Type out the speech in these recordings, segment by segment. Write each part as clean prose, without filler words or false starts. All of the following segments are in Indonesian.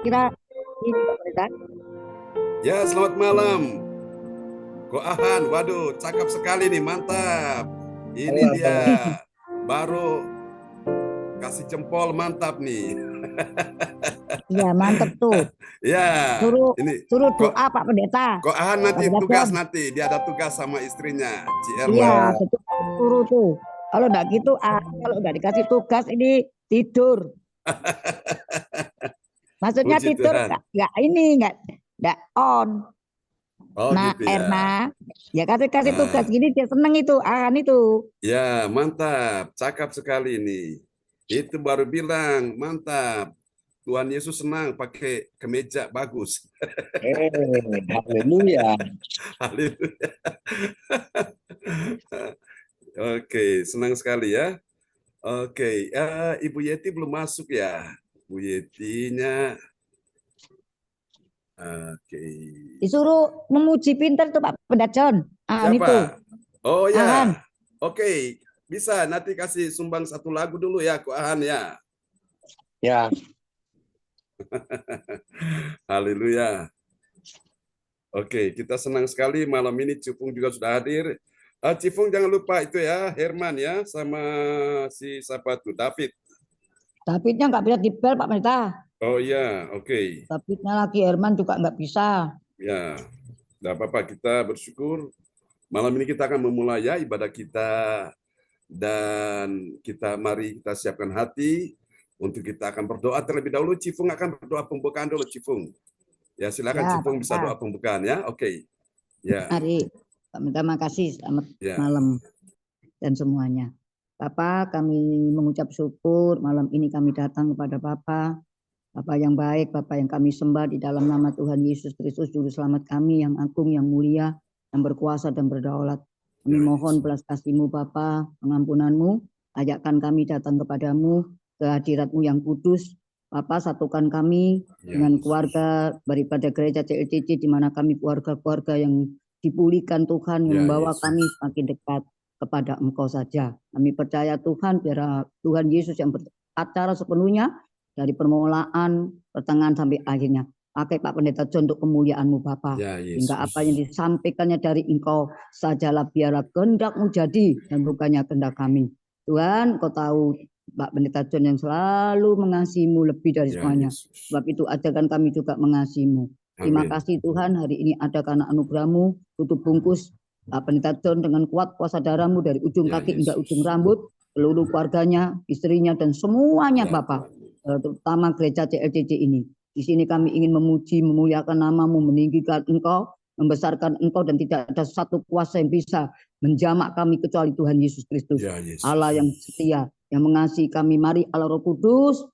kira-kira ini Pak Pendeta. Ya, selamat malam. Koahan, waduh, cakep sekali nih, mantap. Ini dia, baru kasih jempol, mantap nih. Iya, mantep tuh. Ya, Suruh ini suruh kok doa Pak Pendeta. Koahan nanti Pendeta tugas John. nanti, dia ada tugas sama istrinya, Ci Iya, Erma. betul. Suruh tuh. Kalau enggak gitu, kalau enggak dikasih tugas ini tidur. Maksudnya Puji tidur Tuhan. enggak on. Oh Nah, gitu ya. Erna, ya kasih tugas Nah, gini dia seneng itu, itu. ya mantap, cakep sekali ini. Itu baru bilang, mantap. Tuhan Yesus senang pakai kemeja bagus. Haleluya. Haleluya. Oke, senang sekali ya. Oke, Ibu Yeti belum masuk ya. Bu Yetinya, oke. Disuruh memuji pinter tuh Pak Pendeta John. Itu. Siapa? Oh Ahan. ya, oke. Bisa nanti kasih sumbang satu lagu dulu ya, Ko Ahan ya. Ya, Haleluya. Oke, kita senang sekali malam ini Cipung juga sudah hadir. Cipung jangan lupa itu ya, Herman ya, sama si siapa tuh, David. Davidnya nggak bisa dibel Pak Pendeta. Oh iya, oke. Davidnya lagi, Herman juga nggak bisa. Ya, tidak apa-apa, kita bersyukur. Malam ini kita akan memulai ya ibadah kita, dan mari kita siapkan hati untuk kita akan berdoa terlebih dahulu. Cipung akan berdoa pembukaan dulu, Cipung. Ya, silakan Ya, Cipung bisa doa pembukaan ya. Oke. Ya. Mari, Pak Pendeta, makasih. Selamat Ya. malam dan semuanya. Bapak, kami mengucap syukur malam ini kami datang kepada Bapak. Bapak yang baik, Bapak yang kami sembah di dalam nama Tuhan Yesus Kristus, Juru Selamat kami yang agung, yang mulia, yang berkuasa dan berdaulat. Kami mohon belas kasih-Mu Bapa, pengampunan-Mu, ajakkan kami datang kepadamu, ke hadirat-Mu yang kudus. Bapak, satukan kami dengan keluarga daripada gereja CLCC, di mana kami keluarga-keluarga yang dipulihkan Tuhan, yang membawa kami semakin dekat kepada Engkau saja. Kami percaya Tuhan, biar Tuhan Yesus yang beracara sepenuhnya, dari permulaan, pertengahan sampai akhirnya. Pakai Pak Pendeta John untuk kemuliaan-Mu Bapa. Ya, Hingga apa yang disampaikannya dari Engkau sajalah, biarlah kehendak-Mu jadi dan bukannya kehendak kami. Tuhan, Kau tahu Pak Pendeta John yang selalu mengasihi-Mu lebih dari semuanya. Sebab itu ajarkan kami juga mengasihi-Mu. Terima kasih Tuhan, hari ini ada karena anugerah-Mu, tutup bungkus Pak Pendeta John dengan kuat kuasa darah-Mu dari ujung kaki hingga ujung rambut, seluruh keluarganya, istrinya, dan semuanya Bapak. Terutama gereja CLCC ini. Di sini kami ingin memuji, memuliakan nama-Mu, meninggikan Engkau, membesarkan Engkau, dan tidak ada satu kuasa yang bisa menjamak kami kecuali Tuhan Yesus Kristus. Allah yang setia, yang mengasihi kami. Mari Allah Roh Kudus,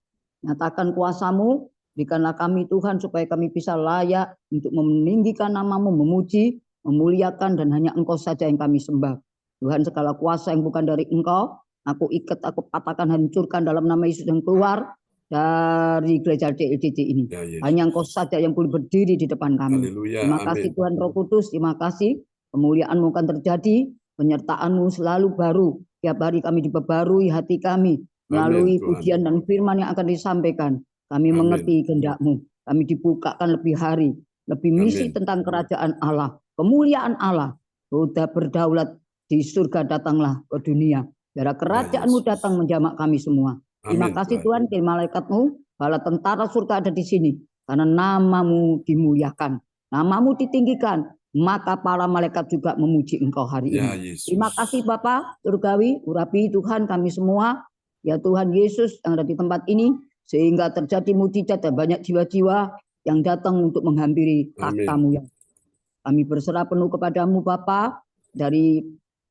nyatakan kuasa-Mu, berikanlah kami Tuhan supaya kami bisa layak untuk meninggikan nama-Mu, memuji, memuliakan, dan hanya Engkau saja yang kami sembah. Tuhan, segala kuasa yang bukan dari Engkau, aku ikat, aku patahkan, hancurkan dalam nama Yesus yang keluar dari gereja CLCC ini. Hanya Engkau saja yang boleh berdiri di depan kami. Haleluya, terima kasih Tuhan Roh Kudus, terima kasih. Kemuliaan-Mu akan terjadi, penyertaan-Mu selalu baru. Tiap hari kami diperbarui hati kami melalui pujian dan firman yang akan disampaikan. Kami mengerti kehendak-Mu. Kami dibukakan lebih hari, lebih misi tentang kerajaan Allah, kemuliaan Allah. Sudah berdaulat di surga, datanglah ke dunia. Biar kerajaan-Mu datang menjamak kami semua. Terima kasih Tuhan, terima malaikat-Mu, bala tentara surga ada di sini. Karena nama-Mu dimuliakan, nama-Mu ditinggikan, maka para malaikat juga memuji Engkau hari ini. Terima kasih Bapak surgawi, urapi Tuhan kami semua, ya Tuhan Yesus yang ada di tempat ini, sehingga terjadi mujizat dan banyak jiwa-jiwa yang datang untuk menghampiri takhta-Mu. Kami berserah penuh kepadamu Bapa, dari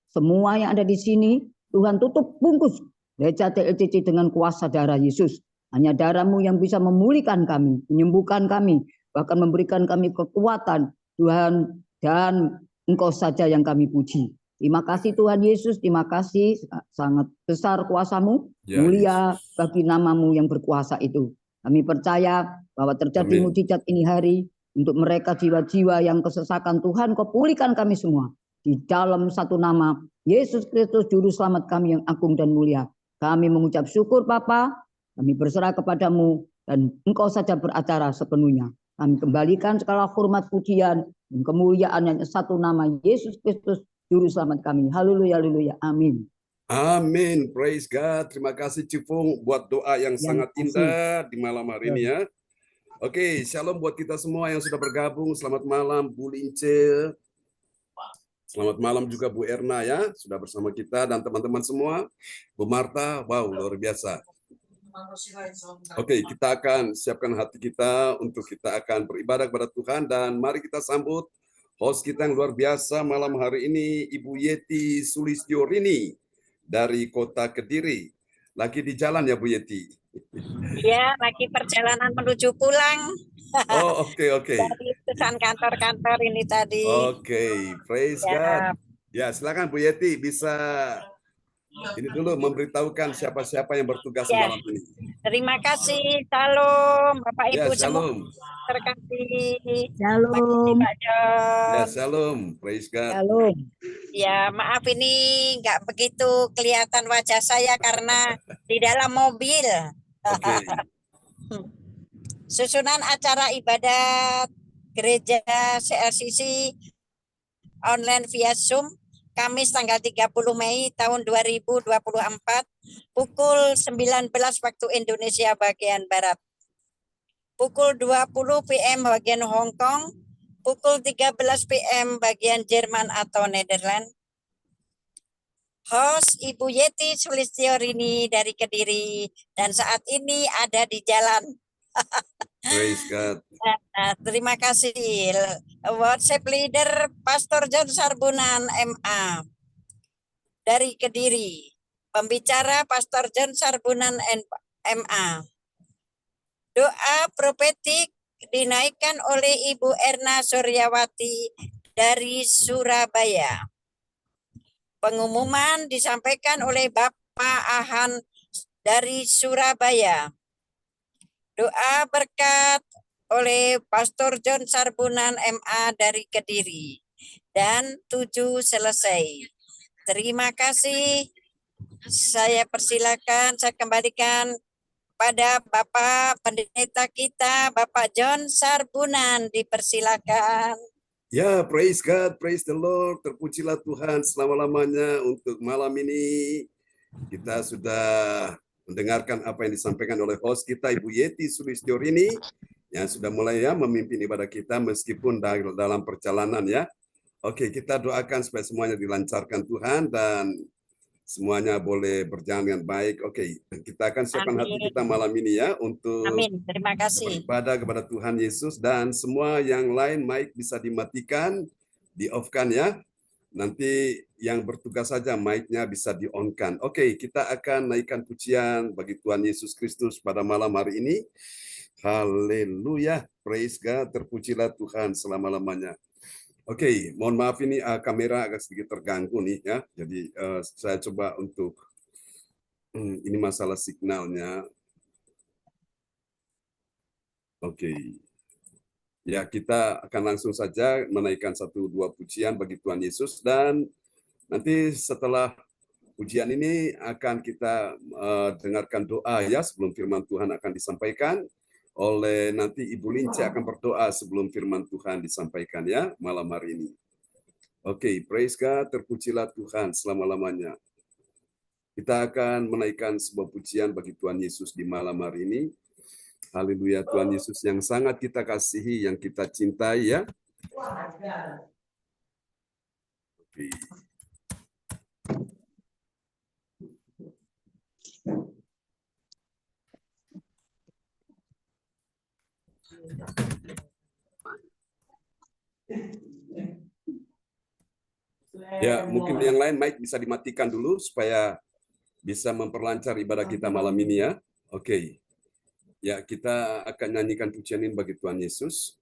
semua yang ada di sini. Tuhan, tutup bungkus gereja CLCC dengan kuasa darah Yesus. Hanya darah-Mu yang bisa memulihkan kami, menyembuhkan kami, bahkan memberikan kami kekuatan Tuhan, dan Engkau saja yang kami puji. Terima kasih Tuhan Yesus, terima kasih, sangat besar kuasa-Mu, mulia bagi nama-Mu yang berkuasa itu. Kami percaya bahwa terjadi mujizat ini hari untuk mereka jiwa-jiwa yang kesesakan. Tuhan, Kau pulihkan kami semua di dalam satu nama Yesus Kristus, Juru Selamat kami yang agung dan mulia. Kami mengucap syukur Bapa, kami berserah kepadamu, dan Engkau saja beracara sepenuhnya. Kami kembalikan segala hormat, pujian, dan kemuliaan hanya satu nama, Yesus Kristus, Juru Selamat kami. Haleluya, haleluya, amin. Amin, praise God. Terima kasih Cipung buat doa yang sangat indah di malam hari ini ya. Oke, shalom buat kita semua yang sudah bergabung. Selamat malam Bu Lince. Selamat malam juga Bu Erna ya, sudah bersama kita dan teman-teman semua. Bu Marta, wow luar biasa. Oke, kita akan siapkan hati kita untuk kita akan beribadah kepada Tuhan dan mari kita sambut host kita yang luar biasa malam hari ini, Ibu Yeti Sulistyorini dari Kota Kediri. Lagi di jalan ya Bu Yeti? Ya, lagi perjalanan menuju pulang. Oh, oke. Dari utusan kantor-kantor ini tadi. Oke, praise God. Ya, silakan Bu Yeti bisa ini dulu memberitahukan siapa-siapa yang bertugas malam ini. Terima kasih, shalom Bapak Ibu semua terkasih. Shalom. Pak John. Ya, shalom, praise God. Shalom. Ya, maaf ini nggak begitu kelihatan wajah saya karena di dalam mobil. Oke. Susunan acara ibadat gereja CLCC online via Zoom Kamis tanggal 30 Mei tahun 2024 pukul 19 waktu Indonesia bagian Barat. Pukul 20 PM bagian Hong Kong, pukul 13 PM bagian Jerman atau Nederland. Host Ibu Yeti Sulistyorini dari Kediri dan saat ini ada di jalan. Praise God. Terima kasih. WhatsApp leader Pastor John Sarbunan MA dari Kediri. Pembicara Pastor John Sarbunan MA. Doa profetik dinaikkan oleh Ibu Erna Suryawati dari Surabaya. Pengumuman disampaikan oleh Bapak Ahan dari Surabaya. Doa berkat oleh Pastor John Sarbunan MA dari Kediri. Dan 7 selesai. Terima kasih. Saya persilakan, saya kembalikan pada Bapak Pendeta kita, Bapak John Sarbunan. Dipersilakan. Ya, praise God, praise the Lord. Terpujilah Tuhan selama-lamanya untuk malam ini. Kita sudah mendengarkan apa yang disampaikan oleh host kita, Ibu Yeti Sulistyorini, yang sudah mulai ya memimpin ibadah kita meskipun dalam perjalanan ya. Oke, kita doakan supaya semuanya dilancarkan Tuhan dan semuanya boleh berjalan dengan baik. Oke, kita akan siapkan hati kita malam ini ya untuk Terima kasih. beribadah kepada Tuhan Yesus dan semua yang lain mic bisa dimatikan, di-off-kan ya. Nanti yang bertugas saja mic-nya bisa di-on-kan. Oke, kita akan naikkan pujian bagi Tuhan Yesus Kristus pada malam hari ini. Haleluya, praise God, terpujilah Tuhan selama-lamanya. Oke, mohon maaf ini kamera agak sedikit terganggu nih ya. Jadi saya coba untuk ini masalah signalnya. Oke. Ya, kita akan langsung saja menaikkan 1-2 pujian bagi Tuhan Yesus dan nanti setelah pujian ini akan kita dengarkan doa ya sebelum firman Tuhan akan disampaikan oleh nanti Ibu Lince akan berdoa sebelum firman Tuhan disampaikan ya malam hari ini. Oke, praise God, terpujilah Tuhan selama-lamanya. Kita akan menaikkan sebuah pujian bagi Tuhan Yesus di malam hari ini. Haleluya, Tuhan Yesus yang sangat kita kasihi, yang kita cintai ya. Oke. Ya, mungkin yang lain mic bisa dimatikan dulu supaya bisa memperlancar ibadah kita malam ini ya. Oke. Ya, kita akan nyanyikan pujian ini bagi Tuhan Yesus.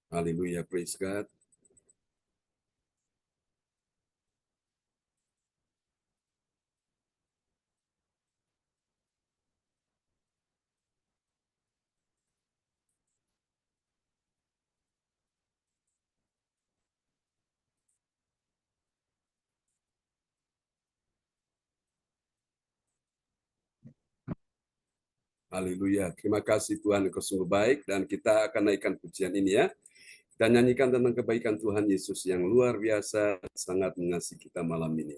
Haleluya, praise God. Haleluya. Terima kasih Tuhan, Engkau sungguh baik, dan kita akan naikkan pujian ini ya. Kita nyanyikan tentang kebaikan Tuhan Yesus yang luar biasa, sangat mengasihi kita malam ini.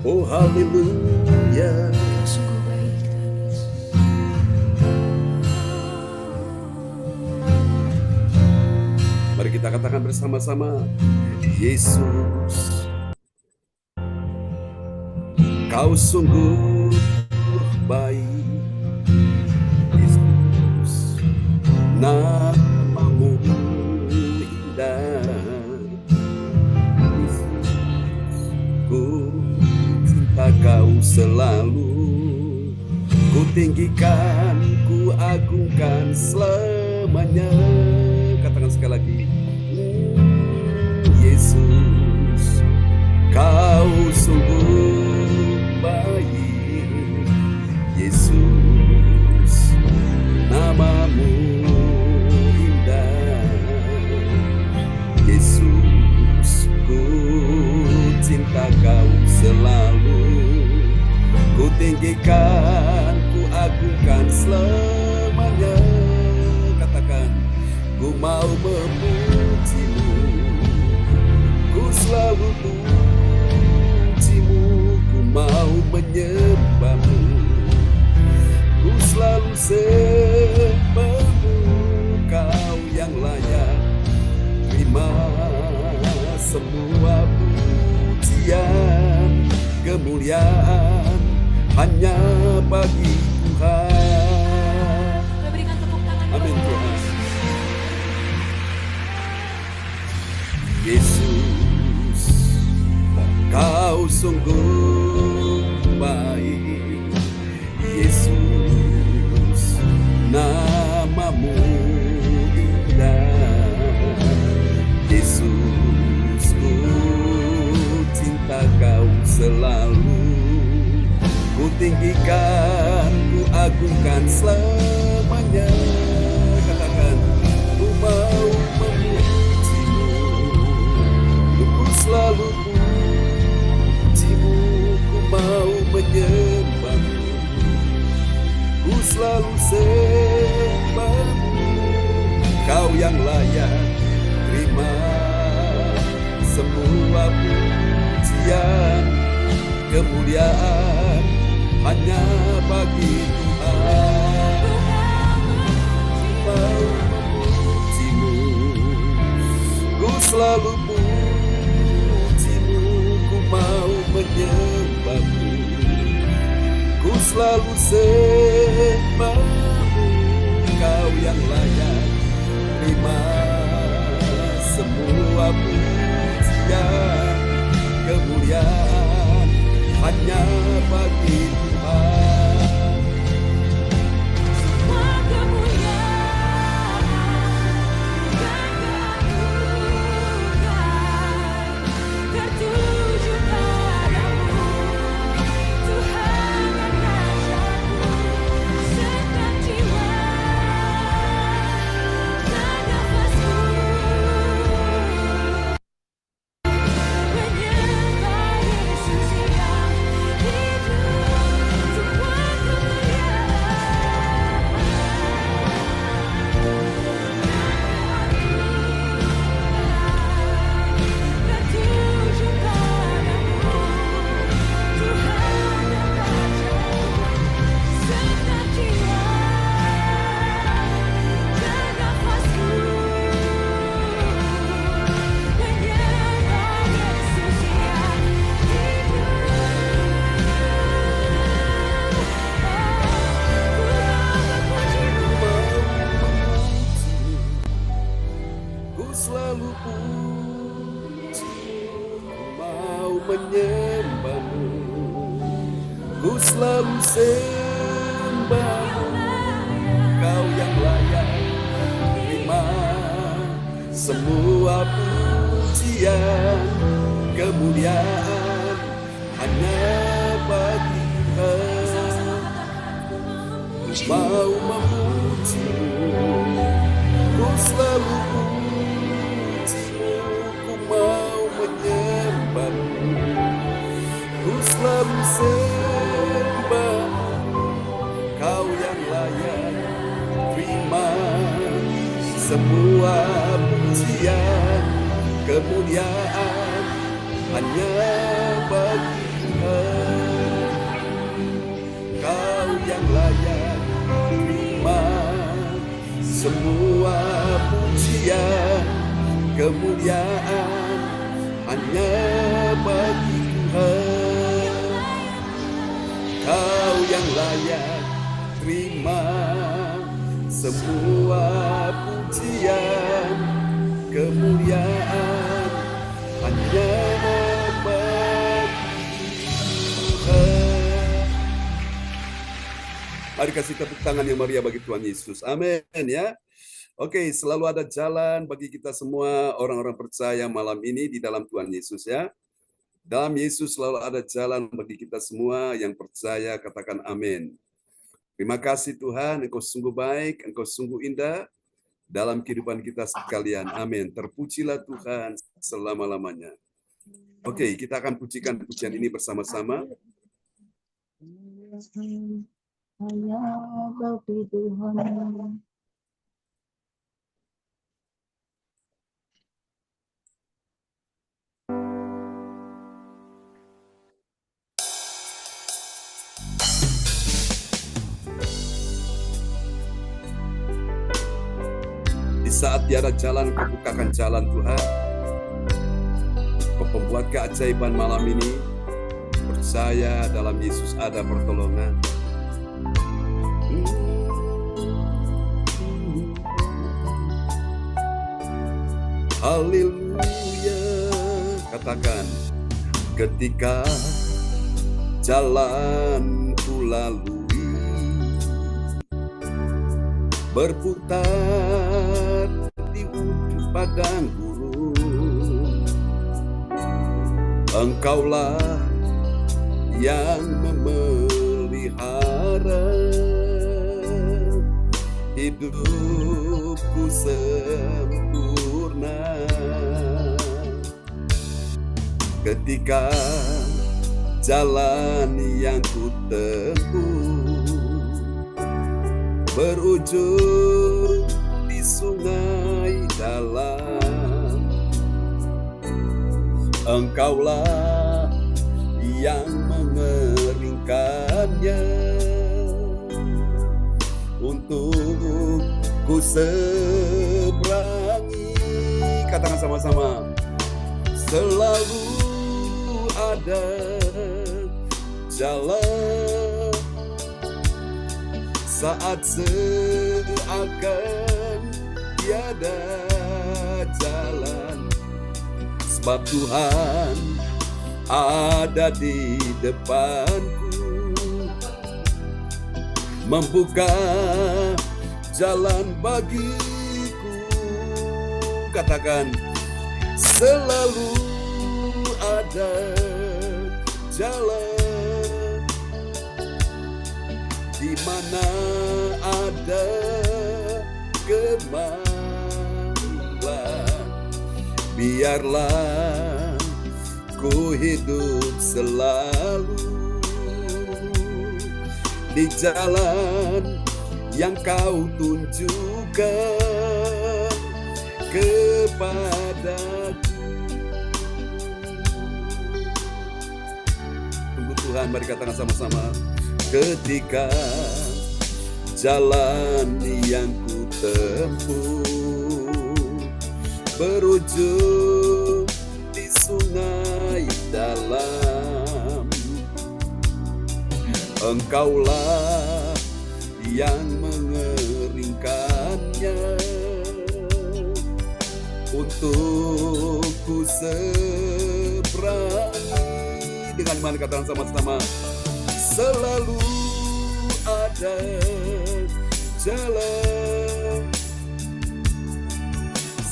Oh haleluya. Mari kita katakan bersama-sama, Yesus, Kau sungguh baik. Yesus, namamu indah. Yesus, ku cinta Kau selalu, ku tinggikan, ku agungkan selamanya. Katakan sekali lagi, Yesus, Kau sungguh baik. Yesus, namamu indah. Yesus, ku cinta Kau selalu, ku tinggikan, ku agungkan selamanya. Katakan, ku mau memujimu, ku selalu pujimu, ku mau menyembahmu, ku selalu sembahmu. Kau yang layak terima semua pujian, kemuliaan hanya bagi Tuhan. Berikan tepuk tangan. Amin Tuhan. Yesus, Kau sungguh baik. Yesus, namamu indah. Yesus, ku cinta Kau selalu, ku tinggikan, ku agungkan selamanya. Katakan, ku mau memujimu, ku selalu pujimu, ku mau menyembahmu, ku selalu sembahmu. Kau yang layak terima semua pujian, kemuliaan hanya bagi Tuhan. Mau memujimu, ku selalu pujimu, ku mau menyembahmu, ku selalu sembahmu. Kau yang layak terima semua pujian, kemuliaan hanya bagi Tuhan. Semua kemuliaan dan keagungan tertuju padamu, Tuhan dan Rajaku. Segenap jiwa dan nafasku menyembah Yesus yang hidup. Semua tertuju padamu, Tuhan dan Rajaku. Segenap jiwa dan nafasku menyembah Yesus yang Ku selalu pujimu, ku mau menyembahmu, ku selalu sembahmu. Kau yang layak terima semua pujian, kemuliaan hanya bagi Tuhan. Ku mau memuji-Mu, ku selalu puji-Mu, ku mau menyembah-Mu, ku selalu sembah. Kau yang layak terima semua pujian, kemuliaan hanya bagi Tuhan. Kau yang layak terima semua pujian, kemuliaan hanya bagi Tuhan. Kau yang layak terima semua pujian, kemuliaan hanya bagi Tuhan. Mari kasih tepuk tangan yang meriah bagi Tuhan Yesus. Amin ya. Oke, selalu ada jalan bagi kita semua orang-orang percaya malam ini di dalam Tuhan Yesus ya. Dalam Yesus selalu ada jalan bagi kita semua yang percaya, katakan amin. Terima kasih Tuhan, Engkau sungguh baik, Engkau sungguh indah dalam kehidupan kita sekalian. Amin. Terpujilah Tuhan selama-lamanya. Oke, kita akan pujikan pujian ini bersama-sama. Hanya bagi Tuhan. Saat tiada jalan, Kau bukakan jalan Tuhan. Kau pembuat keajaiban malam ini. Percaya dalam Yesus ada pertolongan. Haleluya. Katakan, ketika jalan ku lalui berputar di ujung padang gurun, Engkaulah yang memelihara hidupku sempurna. Ketika jalan yang ku tempuh berujung di sungai dalam, Engkaulah yang mengeringkannya untuk ku seberangi. Katakan sama-sama, selalu ada jalan saat seakan tiada jalan, sebab Tuhan ada di depanku, membuka jalan bagiku. Katakan, selalu ada jalan di mana ada kemauan. Biarlah ku hidup selalu di jalan yang Kau tunjukkan kepadaku. Tunggu Tuhan, mari katakan sama-sama. Ketika jalan yang ku tempuh berujung di sungai dalam, Engkaulah yang mengeringkannya untuk ku seberangi. Dengan mana katakan sama-sama, selalu ada jalan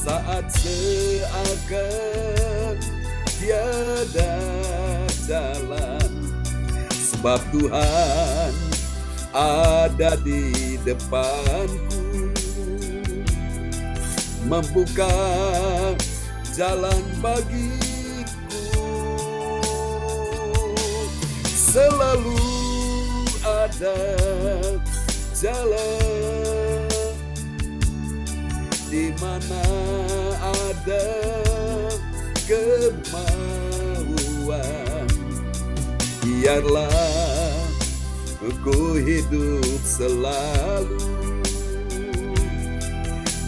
saat seakan tiada jalan, sebab Tuhan ada di depanku, membuka jalan bagiku. Selalu ada jalan, di mana ada kemauan. Biarlah ku hidup selalu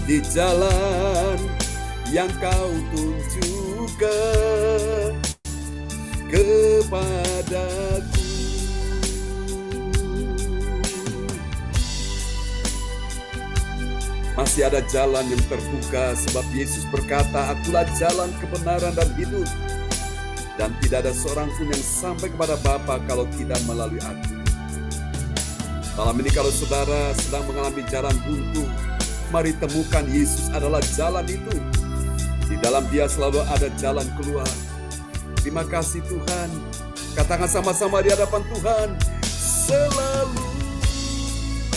di jalan yang Kau tunjukkan kepadaku. Masih ada jalan yang terbuka, sebab Yesus berkata, "Akulah jalan, kebenaran, dan hidup. Dan tidak ada seorang pun yang sampai kepada Bapa kalau tidak melalui Aku." Malam ini kalau saudara sedang mengalami jalan buntu, mari temukan Yesus adalah jalan itu. Di dalam Dia selalu ada jalan keluar. Terima kasih Tuhan. Katakan sama-sama di hadapan Tuhan, selalu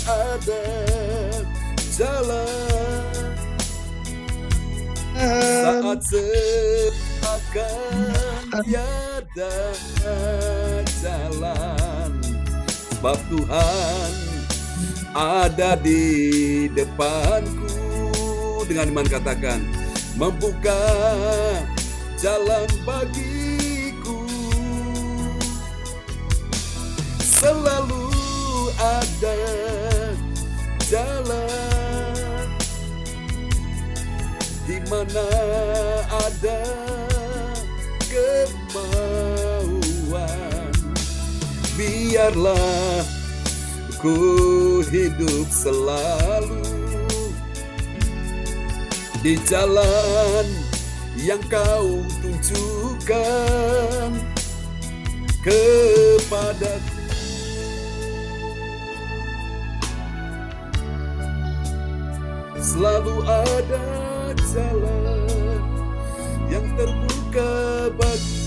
ada jalan. Saat seakan tiada jalan, sebab Tuhan ada di depanku. Dengan iman katakan, membuka jalan bagiku. Selalu ada jalan, di mana ada kemauan. Biarlah ku hidup selalu di jalan yang Kau tunjukkan kepadaku. Selalu ada jalan yang terbuka bagiku.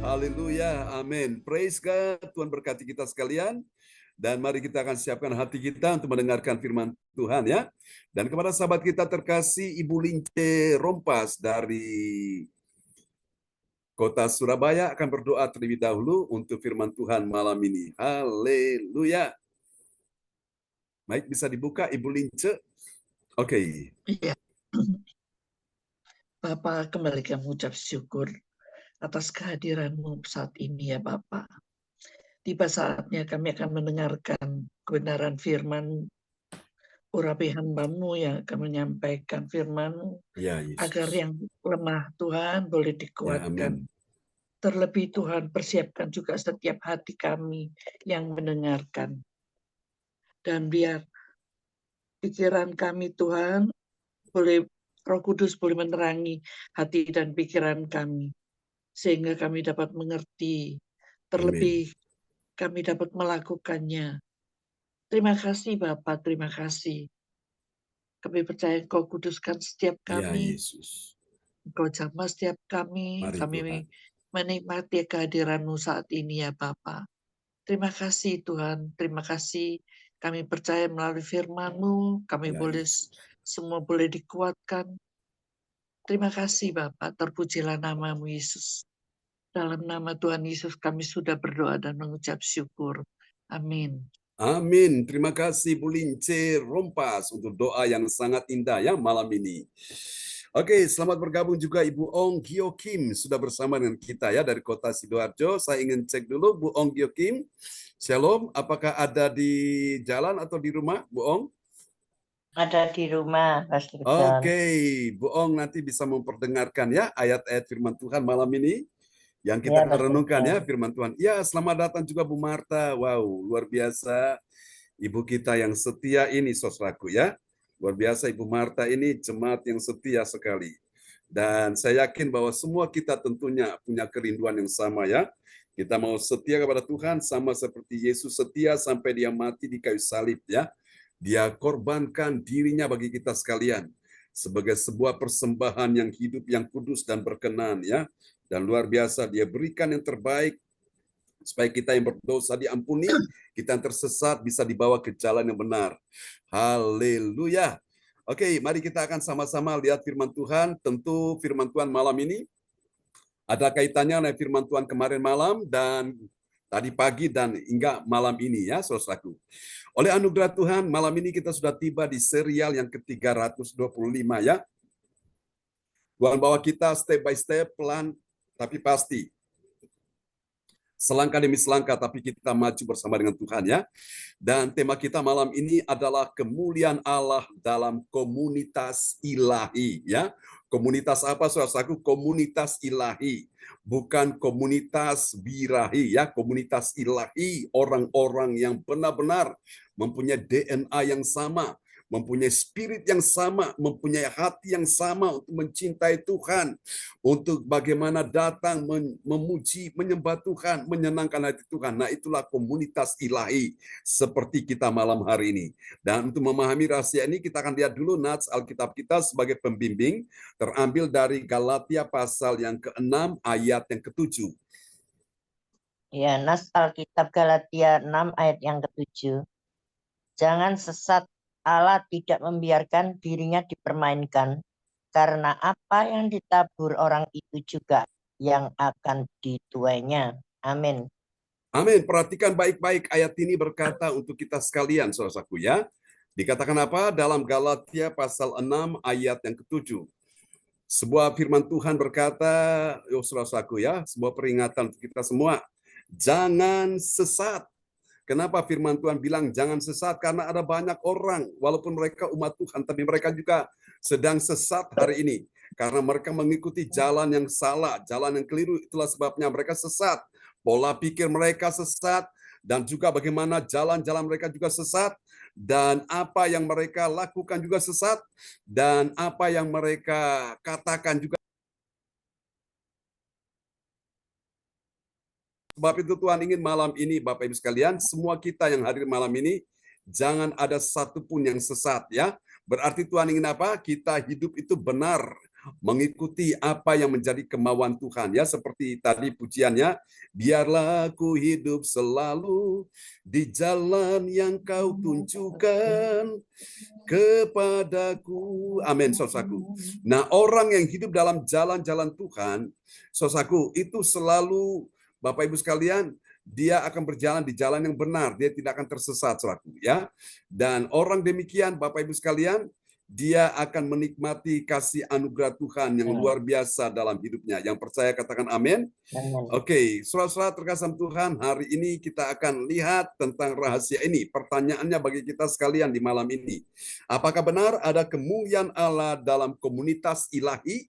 Haleluya, amin. Praise God. Tuhan berkati kita sekalian. Dan mari kita akan siapkan hati kita untuk mendengarkan firman Tuhan ya. Dan kepada sahabat kita terkasih, Ibu Lince Rompas dari Kota Surabaya akan berdoa terlebih dahulu untuk firman Tuhan malam ini. Haleluya. Baik, bisa dibuka Ibu Lince. Oke. Iya. Bapak, kembali kami mengucap syukur atas kehadiran-Mu saat ini ya Bapak. Tiba saatnya kami akan mendengarkan kebenaran firman, urapi hamba-Mu yang akan menyampaikan firman-Mu, Ya, Yesus. agar yang lemah Tuhan boleh Ya, dikuatkan. amin. Terlebih Tuhan, persiapkan juga setiap hati kami yang mendengarkan. Dan biar pikiran kami Tuhan, boleh Roh Kudus boleh menerangi hati dan pikiran kami, sehingga kami dapat mengerti, terlebih kami dapat melakukannya. Terima kasih Bapak, terima kasih. Kami percaya Engkau kuduskan setiap Ya, kami, Yesus. Engkau jamah setiap kami, Mari kami Tuhan. menikmati kehadiran-Mu saat ini ya Bapak. Terima kasih Tuhan, terima kasih. Kami percaya melalui firman-Mu, kami Ya, boleh Yesus. semua boleh dikuatkan. Terima kasih Bapak, terpujilah nama-Mu Yesus. Dalam nama Tuhan Yesus kami sudah berdoa dan mengucap syukur. Amin. Amin. Terima kasih Bu Lince Rompas untuk doa yang sangat indah ya malam ini. Oke, selamat bergabung juga Ibu Ong Gio Kim sudah bersama dengan kita ya dari Kota Sidoarjo. Saya ingin cek dulu Bu Ong Gio Kim. Shalom, apakah ada di jalan atau di rumah Bu Ong? Ada di rumah, Pastor John. Oke, Bu Ong nanti bisa memperdengarkan ya ayat-ayat firman Tuhan malam ini yang kita Ya, akan Pastor renungkan John. ya firman Tuhan. Ya, selamat datang juga Bu Marta. Wow, luar biasa. Ibu kita yang setia ini saudaraku ya. Luar biasa Ibu Marta ini jemaat yang setia sekali. Dan saya yakin bahwa semua kita tentunya punya kerinduan yang sama ya. Kita mau setia kepada Tuhan sama seperti Yesus setia sampai Dia mati di kayu salib ya. Dia korbankan dirinya bagi kita sekalian sebagai sebuah persembahan yang hidup, yang kudus dan berkenan, ya. Dan luar biasa, dia berikan yang terbaik supaya kita yang berdosa diampuni, kita yang tersesat bisa dibawa ke jalan yang benar. Haleluya. Oke, mari kita akan sama-sama lihat firman Tuhan. Tentu firman Tuhan malam ini ada kaitannya dengan firman Tuhan kemarin malam dan tadi pagi dan hingga malam ini, ya, saudaraku. Oleh anugerah Tuhan, malam ini kita sudah tiba di serial yang ke-325, ya. Tuhan bawa kita step by step, pelan tapi pasti. Selangkah demi selangkah, tapi kita maju bersama dengan Tuhan, ya. Dan tema kita malam ini adalah kemuliaan Allah dalam komunitas ilahi, ya. Komunitas apa, saudaraku? Komunitas ilahi, bukan komunitas birahi, ya. Komunitas ilahi, orang-orang yang benar-benar mempunyai DNA yang sama, mempunyai spirit yang sama, mempunyai hati yang sama untuk mencintai Tuhan, untuk bagaimana datang memuji, menyembah Tuhan, menyenangkan hati Tuhan. Nah, itulah komunitas ilahi seperti kita malam hari ini. Dan untuk memahami rahasia ini, kita akan lihat dulu nats Alkitab kita sebagai pembimbing, terambil dari Galatia pasal yang ke-6 ayat yang ke-7. Ya, nas Alkitab Galatia 6 ayat yang ke-7. Jangan sesat, Allah tidak membiarkan dirinya dipermainkan, karena apa yang ditabur orang itu juga yang akan dituainya. Amin. Amin. Perhatikan baik-baik ayat ini berkata untuk kita sekalian, saudaraku, ya. Dikatakan apa? Dalam Galatia pasal 6 ayat yang ke-7. Sebuah firman Tuhan berkata, saudaraku, ya, sebuah peringatan untuk kita semua. Jangan sesat. Kenapa firman Tuhan bilang jangan sesat? Karena ada banyak orang, walaupun mereka umat Tuhan, tapi mereka juga sedang sesat hari ini. Karena mereka mengikuti jalan yang salah, jalan yang keliru, itulah sebabnya mereka sesat. Pola pikir mereka sesat, dan juga bagaimana jalan-jalan mereka juga sesat, dan apa yang mereka lakukan juga sesat, dan apa yang mereka katakan juga. Sebab itu Tuhan ingin malam ini, Bapak Ibu sekalian, semua kita yang hadir malam ini, jangan ada satupun yang sesat, ya. Berarti Tuhan ingin apa? Kita hidup itu benar, mengikuti apa yang menjadi kemauan Tuhan, ya. Seperti tadi pujiannya, biarlah ku hidup selalu di jalan yang kau tunjukkan kepadaku. Amin, saudaraku. Nah, orang yang hidup dalam jalan-jalan Tuhan, saudaraku, itu selalu, Bapak Ibu sekalian, dia akan berjalan di jalan yang benar, dia tidak akan tersesat, saudaraku, ya. Dan orang demikian, Bapak Ibu sekalian, dia akan menikmati kasih anugerah Tuhan yang luar biasa dalam hidupnya. Yang percaya katakan amin. Oke, saudara-saudara terkasih Tuhan, hari ini kita akan lihat tentang rahasia ini. Pertanyaannya bagi kita sekalian di malam ini, apakah benar ada kemuliaan Allah dalam komunitas ilahi?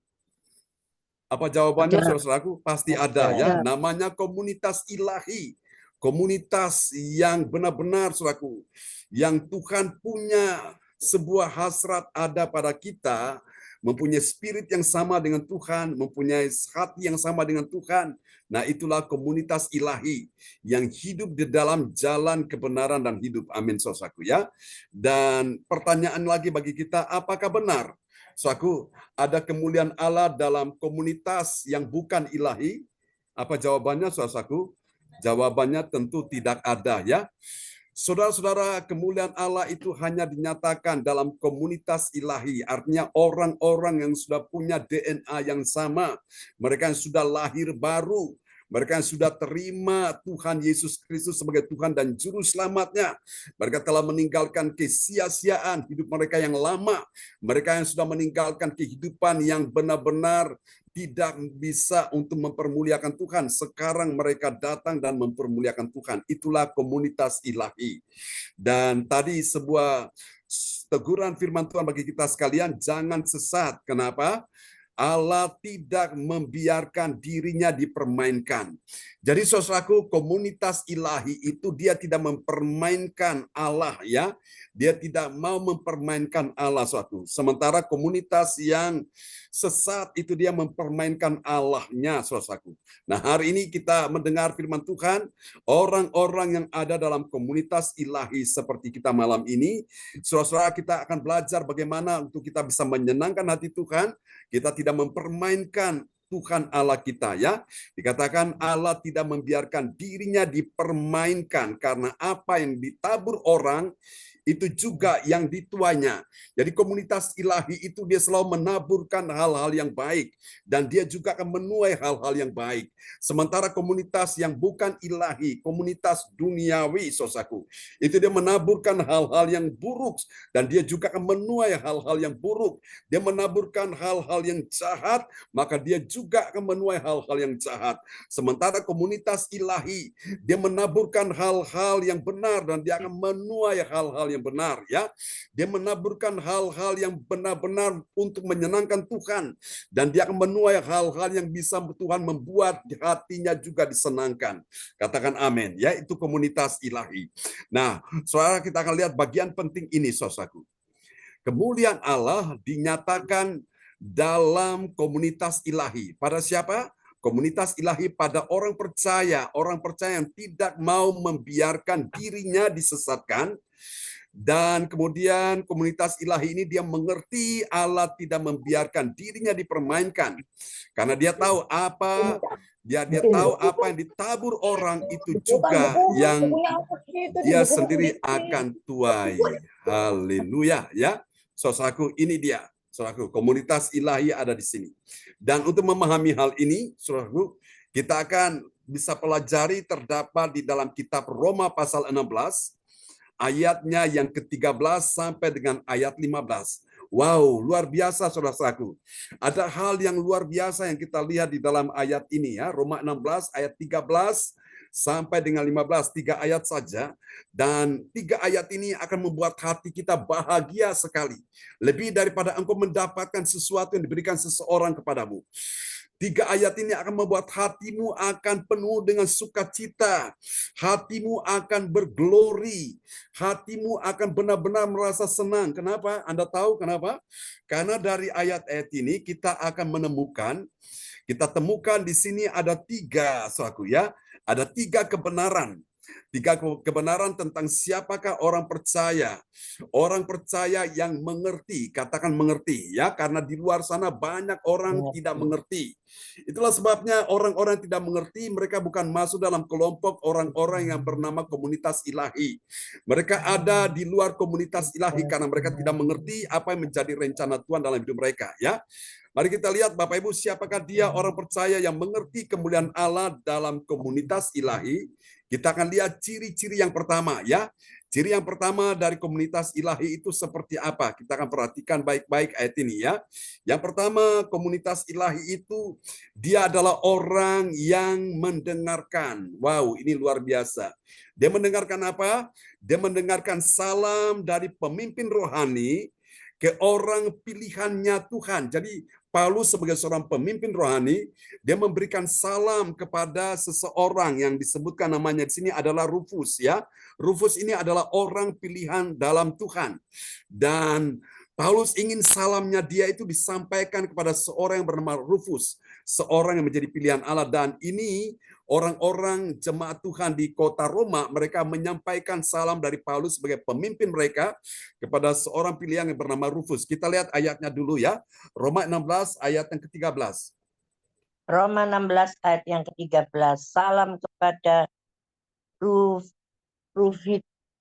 Apa jawabannya, saudara-saudaraku? Pasti ada, ya. Namanya komunitas ilahi. Komunitas yang benar-benar, saudaraku, yang Tuhan punya sebuah hasrat ada pada kita, mempunyai spirit yang sama dengan Tuhan, mempunyai hati yang sama dengan Tuhan. Nah, itulah komunitas ilahi yang hidup di dalam jalan kebenaran dan hidup. Amin, saudaraku, ya. Dan pertanyaan lagi bagi kita, apakah benar, saudaraku, ada kemuliaan Allah dalam komunitas yang bukan ilahi? Apa jawabannya, saudaraku? Jawabannya tentu tidak ada, ya. Saudara-saudara, kemuliaan Allah itu hanya dinyatakan dalam komunitas ilahi. Artinya orang-orang yang sudah punya DNA yang sama. Mereka yang sudah lahir baru. Mereka yang sudah terima Tuhan Yesus Kristus sebagai Tuhan dan Juru Selamatnya. Mereka telah meninggalkan kesia-siaan hidup mereka yang lama. Mereka yang sudah meninggalkan kehidupan yang benar-benar tidak bisa untuk mempermuliakan Tuhan. Sekarang mereka datang dan mempermuliakan Tuhan. Itulah komunitas ilahi. Dan tadi sebuah teguran firman Tuhan bagi kita sekalian, jangan sesat. Kenapa? Allah tidak membiarkan dirinya dipermainkan. Jadi saudaraku, komunitas ilahi itu dia tidak mempermainkan Allah, ya. Dia tidak mau mempermainkan Allah suatu. Sementara komunitas yang Sesat itu dia mempermainkan Allahnya, saudaraku. Nah, hari ini kita mendengar firman Tuhan, orang-orang yang ada dalam komunitas ilahi seperti kita malam ini, saudara-saudara, kita akan belajar bagaimana untuk kita bisa menyenangkan hati Tuhan, kita tidak mempermainkan Tuhan Allah kita, ya. Dikatakan Allah tidak membiarkan dirinya dipermainkan, karena apa yang ditabur orang itu juga yang dituainya. Jadi komunitas ilahi itu dia selalu menaburkan hal-hal yang baik, dan dia juga akan menuai hal-hal yang baik. Sementara komunitas yang bukan ilahi, komunitas duniawi, saudaraku, itu dia menaburkan hal-hal yang buruk, dan dia juga akan menuai hal-hal yang buruk. Dia menaburkan hal-hal yang jahat, maka dia juga akan menuai hal-hal yang jahat. Sementara komunitas ilahi, dia menaburkan hal-hal yang benar, dan dia akan menuai hal-hal yang benar, ya. Dia menaburkan hal-hal yang benar-benar untuk menyenangkan Tuhan, dan dia akan menuai hal-hal yang bisa Tuhan membuat hatinya juga disenangkan. Katakan amin, ya. Itu komunitas ilahi. Nah, saudara, kita akan lihat bagian penting ini, saudaraku. Kemuliaan Allah dinyatakan dalam komunitas ilahi. Pada siapa? Komunitas ilahi pada orang percaya yang tidak mau membiarkan dirinya disesatkan. Dan kemudian komunitas ilahi ini dia mengerti Allah tidak membiarkan dirinya dipermainkan, karena dia tahu apa yang ditabur orang itu juga yang dia sendiri akan tuai. Haleluya, ya. Saudaraku, ini dia. Saudaraku, komunitas ilahi ada di sini. Dan untuk memahami hal ini, saudaraku, kita akan bisa pelajari terdapat di dalam kitab Roma pasal 16, ayatnya yang ke-13 sampai dengan ayat 15. Wow, luar biasa, saudaraku. Ada hal yang luar biasa yang kita lihat di dalam ayat ini, ya. Roma 16 ayat 13 sampai dengan 15, 3 ayat saja. Dan 3 ayat ini akan membuat hati kita bahagia sekali. Lebih daripada engkau mendapatkan sesuatu yang diberikan seseorang kepadamu. 3 ayat ini akan membuat hatimu akan penuh dengan sukacita. Hatimu akan berglori. Hatimu akan benar-benar merasa senang. Kenapa? Anda tahu kenapa? Karena dari ayat-ayat ini kita akan kita temukan di sini ada 3, saudaraku, ya. Ada 3 kebenaran. 3 kebenaran tentang siapakah orang percaya. Orang percaya yang mengerti, katakan mengerti, ya, karena di luar sana banyak orang tidak mengerti. Itulah sebabnya orang-orang yang tidak mengerti, mereka bukan masuk dalam kelompok orang-orang yang bernama komunitas ilahi. Mereka ada di luar komunitas ilahi karena mereka tidak mengerti apa yang menjadi rencana Tuhan dalam hidup mereka, ya. Mari kita lihat, Bapak Ibu, siapakah dia orang percaya yang mengerti kemuliaan Allah dalam komunitas ilahi. Kita akan lihat ciri-ciri yang pertama, ya. Ciri yang pertama dari komunitas ilahi itu seperti apa? Kita akan perhatikan baik-baik ayat ini, ya. Yang pertama, komunitas ilahi itu dia adalah orang yang mendengarkan. Wow, ini luar biasa. Dia mendengarkan apa? Dia mendengarkan salam dari pemimpin rohani ke orang pilihannya Tuhan. Jadi Paulus sebagai seorang pemimpin rohani, dia memberikan salam kepada seseorang yang disebutkan namanya di sini adalah Rufus, ya. Rufus ini adalah orang pilihan dalam Tuhan. Dan Paulus ingin salamnya dia itu disampaikan kepada seorang yang bernama Rufus, seorang yang menjadi pilihan Allah. Dan ini orang-orang jemaat Tuhan di kota Roma, mereka menyampaikan salam dari Paulus sebagai pemimpin mereka kepada seorang pilihan yang bernama Rufus. Kita lihat ayatnya dulu, ya. Roma 16 ayat yang ke-13. Roma 16 ayat yang ke-13. Salam kepada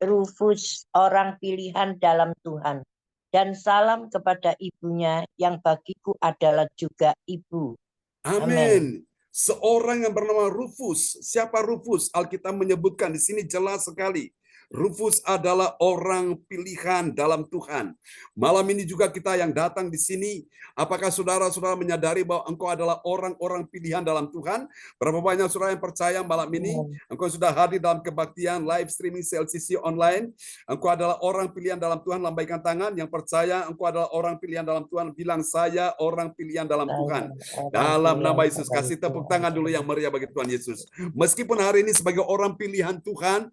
Rufus, orang pilihan dalam Tuhan. Dan salam kepada ibunya yang bagiku adalah juga ibu. Amin. Seorang yang bernama Rufus. Siapa Rufus? Alkitab menyebutkan di sini jelas sekali. Rufus adalah orang pilihan dalam Tuhan. Malam ini juga kita yang datang di sini, apakah saudara-saudara menyadari bahwa engkau adalah orang-orang pilihan dalam Tuhan? Berapa banyak saudara yang percaya malam ini? Engkau sudah hadir dalam kebaktian live streaming CLCC online. Engkau adalah orang pilihan dalam Tuhan, lambaikan tangan. Yang percaya engkau adalah orang pilihan dalam Tuhan, bilang saya orang pilihan dalam Tuhan. Dalam nama Yesus, kasih tepuk tangan dulu yang meriah bagi Tuhan Yesus. Meskipun hari ini sebagai orang pilihan Tuhan,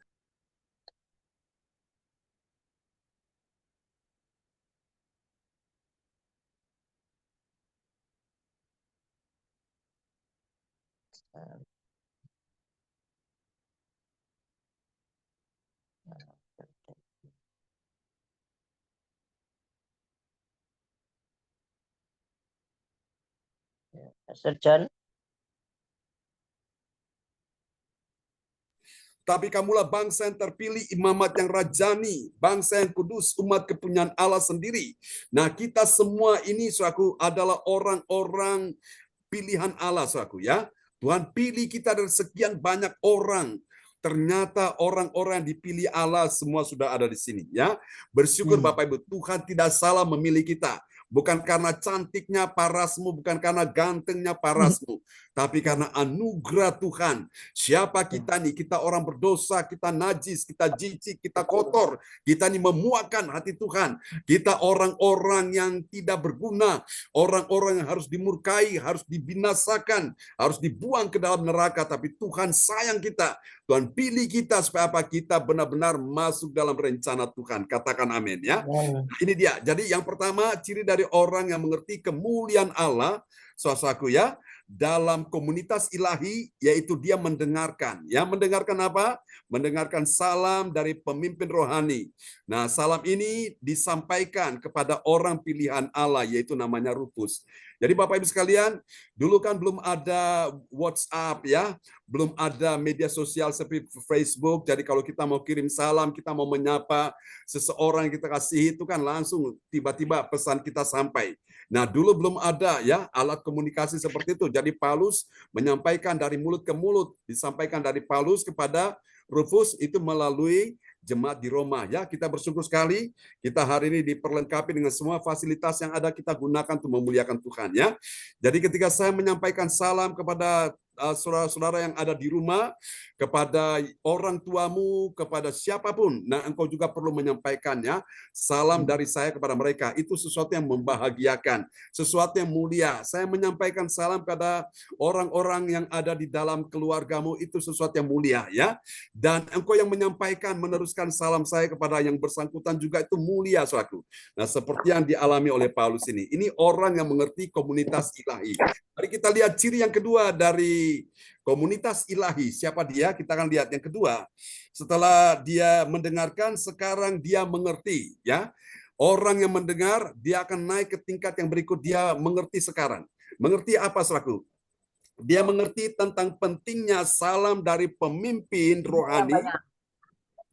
Pastor John. Tapi kamulah bangsa yang terpilih, imamat yang rajani, bangsa yang kudus, umat kepunyaan Allah sendiri. Nah, kita semua ini, saudaraku, adalah orang-orang pilihan Allah, saudaraku, ya. Tuhan pilih kita dari sekian banyak orang. Ternyata orang-orang yang dipilih Allah semua sudah ada di sini, ya. Bersyukur Bapak Ibu, Tuhan tidak salah memilih kita. Bukan karena cantiknya parasmu, bukan karena gantengnya parasmu, tapi karena anugerah Tuhan. Siapa kita nih? Kita orang berdosa, kita najis, kita jijik, kita kotor. Kita nih memuakkan hati Tuhan. Kita orang-orang yang tidak berguna, orang-orang yang harus dimurkai, harus dibinasakan, harus dibuang ke dalam neraka. Tapi Tuhan sayang kita. Tuhan pilih kita supaya apa? Kita benar-benar masuk dalam rencana Tuhan. Katakan amin, ya. Ini dia. Jadi yang pertama, ciri dari orang yang mengerti kemuliaan Allah, saudaraku, ya, dalam komunitas ilahi, yaitu dia mendengarkan. Ya, mendengarkan apa? Mendengarkan salam dari pemimpin rohani. Nah, salam ini disampaikan kepada orang pilihan Allah, yaitu namanya Rufus. Jadi Bapak Ibu sekalian, dulu kan belum ada WhatsApp, ya, belum ada media sosial seperti Facebook. Jadi kalau kita mau kirim salam, kita mau menyapa seseorang yang kita kasih, itu kan langsung tiba-tiba pesan kita sampai. Nah, dulu belum ada, ya, alat komunikasi seperti itu. Jadi Paulus menyampaikan dari mulut ke mulut, disampaikan dari Paulus kepada Rufus itu melalui jemaat di Roma, ya. Kita bersyukur sekali kita hari ini diperlengkapi dengan semua fasilitas yang ada, kita gunakan untuk memuliakan Tuhan, ya. Jadi ketika saya menyampaikan salam kepada saudara-saudara yang ada di rumah, kepada orang tuamu, kepada siapapun, nah engkau juga perlu menyampaikannya. Salam dari saya kepada mereka, itu sesuatu yang membahagiakan, sesuatu yang mulia. Saya menyampaikan salam kepada orang-orang yang ada di dalam keluargamu, itu sesuatu yang mulia, ya. Dan engkau yang menyampaikan, meneruskan salam saya kepada yang bersangkutan juga itu mulia, saudaraku. Nah, seperti yang dialami oleh Paulus ini. Ini orang yang mengerti komunitas ilahi. Mari kita lihat ciri yang kedua dari komunitas ilahi. Siapa dia? Kita akan lihat yang kedua. Setelah dia mendengarkan, sekarang dia mengerti, ya. Orang yang mendengar, dia akan naik ke tingkat yang berikut, dia mengerti sekarang. Mengerti apa, saudaraku? Dia mengerti tentang pentingnya salam dari pemimpin rohani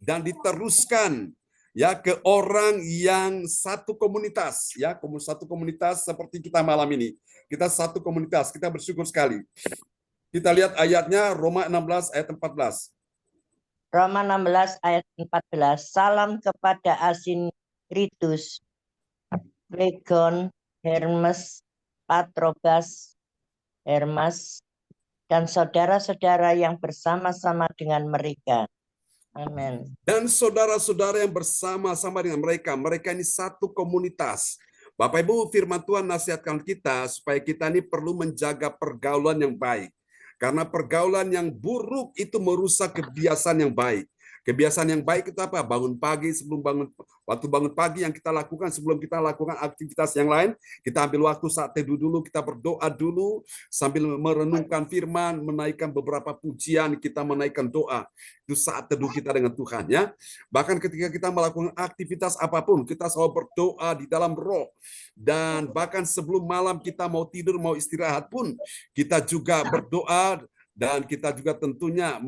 dan diteruskan, ya, ke orang yang satu komunitas, ya, satu komunitas seperti kita malam ini. Kita satu komunitas, kita bersyukur sekali. Kita lihat ayatnya, Roma 16 ayat 14. Roma 16 ayat 14. Salam kepada Asyncritus, Phlegon, Hermes, Patrobas, Hermas, dan saudara-saudara yang bersama-sama dengan mereka. Amin. Dan saudara-saudara yang bersama-sama dengan mereka. Mereka ini satu komunitas. Bapak Ibu, firman Tuhan nasihatkan kita supaya kita ini perlu menjaga pergaulan yang baik. Karena pergaulan yang buruk itu merusak kebiasaan yang baik. Kebiasaan yang baik itu apa? Bangun pagi, waktu bangun pagi yang kita lakukan sebelum kita lakukan aktivitas yang lain, kita ambil waktu saat teduh dulu, kita berdoa dulu sambil merenungkan firman, menaikkan beberapa pujian, kita menaikkan doa. Itu saat teduh kita dengan Tuhan, ya. Bahkan ketika kita melakukan aktivitas apapun, kita selalu berdoa di dalam roh. Dan bahkan sebelum malam kita mau tidur, mau istirahat pun, kita juga berdoa dan kita juga tentunya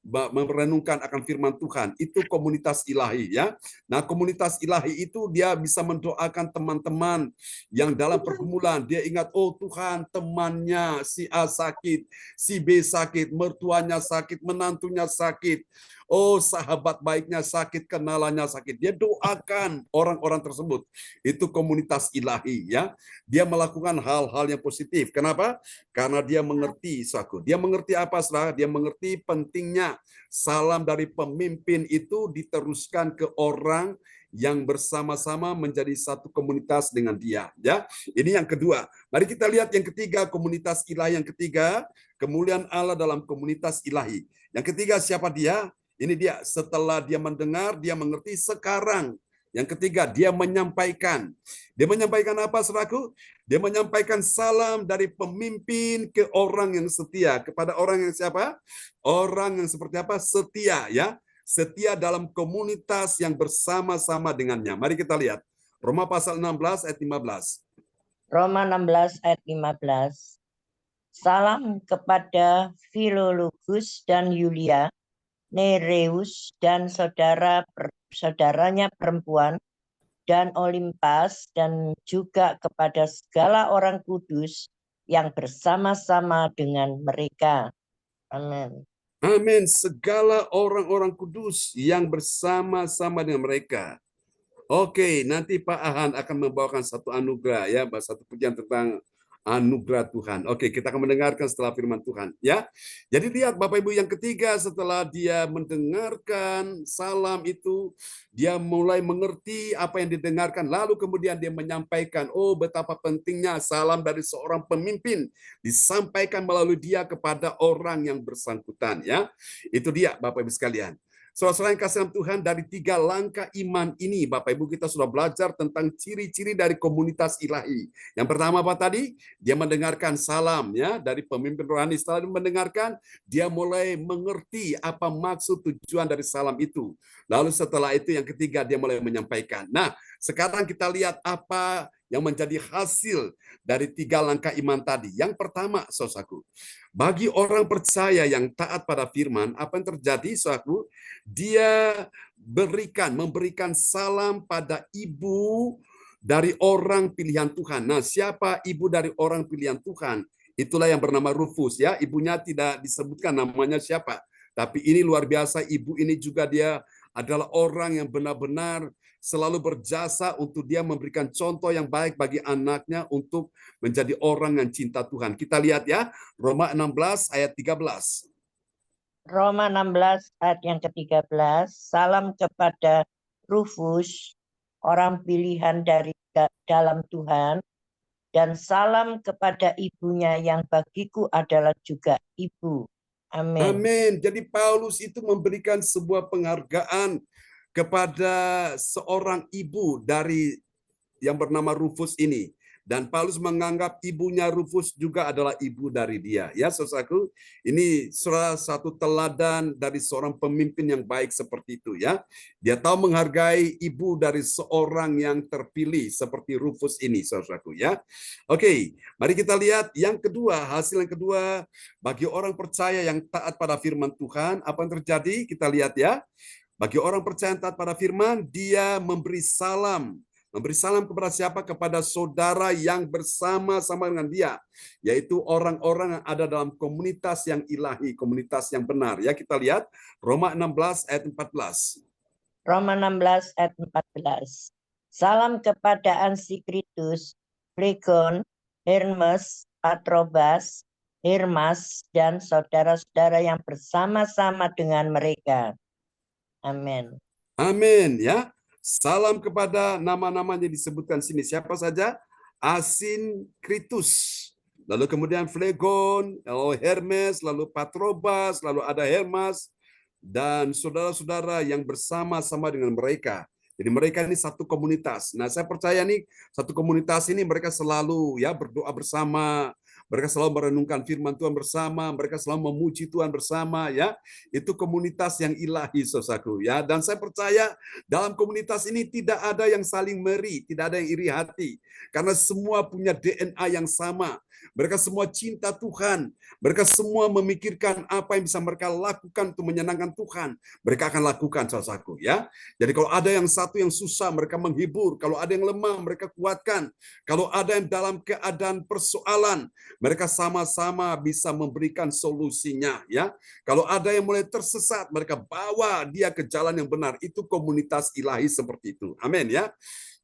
merenungkan akan firman Tuhan. Itu komunitas ilahi, ya. Nah, komunitas ilahi itu dia bisa mendoakan teman-teman yang dalam pergumulan. Dia ingat, oh Tuhan, temannya si A sakit, si B sakit, mertuanya sakit, menantunya sakit. Oh, sahabat baiknya sakit, kenalannya sakit. Dia doakan orang-orang tersebut. Itu komunitas ilahi, ya. Dia melakukan hal-hal yang positif. Kenapa? Karena dia mengerti, saudaraku. Dia mengerti apa, saudara? Dia mengerti pentingnya salam dari pemimpin itu diteruskan ke orang yang bersama-sama menjadi satu komunitas dengan dia, ya. Ini yang kedua. Mari kita lihat yang ketiga, komunitas ilahi yang ketiga, kemuliaan Allah dalam komunitas ilahi. Yang ketiga, siapa dia? Ini dia, setelah dia mendengar, dia mengerti sekarang. Yang ketiga, dia menyampaikan. Dia menyampaikan apa, saudaraku? Dia menyampaikan salam dari pemimpin ke orang yang setia. Kepada orang yang siapa? Orang yang seperti apa? Setia, ya. Setia dalam komunitas yang bersama-sama dengannya. Mari kita lihat. Roma pasal 16 ayat 15. Roma 16 ayat 15. Salam kepada Filologus dan Yulia, Nereus dan saudaranya perempuan, dan Olimpas, dan juga kepada segala orang kudus yang bersama-sama dengan mereka. Amin. Amin. Segala orang-orang kudus yang bersama-sama dengan mereka. Oke, nanti Pak Ahan akan membawakan satu anugerah ya, satu pujian tentang anugerah Tuhan. Oke, kita akan mendengarkan setelah firman Tuhan ya. Jadi lihat Bapak Ibu, yang ketiga setelah dia mendengarkan salam itu, dia mulai mengerti apa yang didengarkan, lalu kemudian dia menyampaikan, oh betapa pentingnya salam dari seorang pemimpin disampaikan melalui dia kepada orang yang bersangkutan ya. Itu dia Bapak Ibu sekalian. Saudara-saudara yang kasih dalam Tuhan, dari 3 langkah iman ini, Bapak Ibu, kita sudah belajar tentang ciri-ciri dari komunitas ilahi. Yang pertama apa tadi? Dia mendengarkan salam ya dari pemimpin rohani. Setelah mendengarkan, dia mulai mengerti apa maksud tujuan dari salam itu. Lalu setelah itu yang ketiga, dia mulai menyampaikan. Nah, sekarang kita lihat apa yang menjadi hasil dari 3 langkah iman tadi. Yang pertama, saudaraku, bagi orang percaya yang taat pada firman, apa yang terjadi, saudaraku? Dia memberikan salam pada ibu dari orang pilihan Tuhan. Nah, siapa ibu dari orang pilihan Tuhan? Itulah yang bernama Rufus ya. Ibunya tidak disebutkan namanya siapa. Tapi ini luar biasa, ibu ini juga dia adalah orang yang benar-benar selalu berjasa untuk dia memberikan contoh yang baik bagi anaknya untuk menjadi orang yang cinta Tuhan. Kita lihat ya, Roma 16 ayat 13. Roma 16 ayat yang ke-13, salam kepada Rufus, orang pilihan dari dalam Tuhan, dan salam kepada ibunya yang bagiku adalah juga ibu. Amin. Amin. Jadi Paulus itu memberikan sebuah penghargaan kepada seorang ibu dari yang bernama Rufus ini. Dan Paulus menganggap ibunya Rufus juga adalah ibu dari dia. Ya, saudaraku, ini salah satu teladan dari seorang pemimpin yang baik seperti itu ya. Dia tahu menghargai ibu dari seorang yang terpilih seperti Rufus ini, saudaraku ya. Oke, mari kita lihat yang kedua, hasil yang kedua bagi orang percaya yang taat pada firman Tuhan, apa yang terjadi? Kita lihat ya. Bagi orang percaya yang taat pada firman, dia memberi salam. Memberi salam kepada siapa? Kepada saudara yang bersama-sama dengan dia, yaitu orang-orang yang ada dalam komunitas yang ilahi, komunitas yang benar. Ya, kita lihat Roma 16 ayat 14. Roma 16 ayat 14. Salam kepada Antikritus, Phlegon, Hermes, Patrobas, Hermas, dan saudara-saudara yang bersama-sama dengan mereka. Amin. Amin ya. Salam kepada nama-namanya disebutkan sini. Siapa saja? Asinkritus. Lalu kemudian Phlegon, lalu Hermes, lalu Patrobas, lalu ada Hermas, dan saudara-saudara yang bersama-sama dengan mereka. Jadi mereka ini satu komunitas. Nah, saya percaya nih satu komunitas ini mereka selalu ya berdoa bersama, mereka selalu merenungkan firman Tuhan bersama, mereka selalu memuji Tuhan bersama ya. Itu komunitas yang ilahi, saudaraku ya. Dan saya percaya dalam komunitas ini tidak ada yang saling meri, tidak ada yang iri hati. Karena semua punya DNA yang sama. Mereka semua cinta Tuhan. Mereka semua memikirkan apa yang bisa mereka lakukan untuk menyenangkan Tuhan. Mereka akan lakukan, saudaraku ya. Jadi kalau ada yang satu yang susah, mereka menghibur. Kalau ada yang lemah, mereka kuatkan. Kalau ada yang dalam keadaan persoalan, mereka sama-sama bisa memberikan solusinya ya. Kalau ada yang mulai tersesat, mereka bawa dia ke jalan yang benar. Itu komunitas ilahi seperti itu. Amin ya.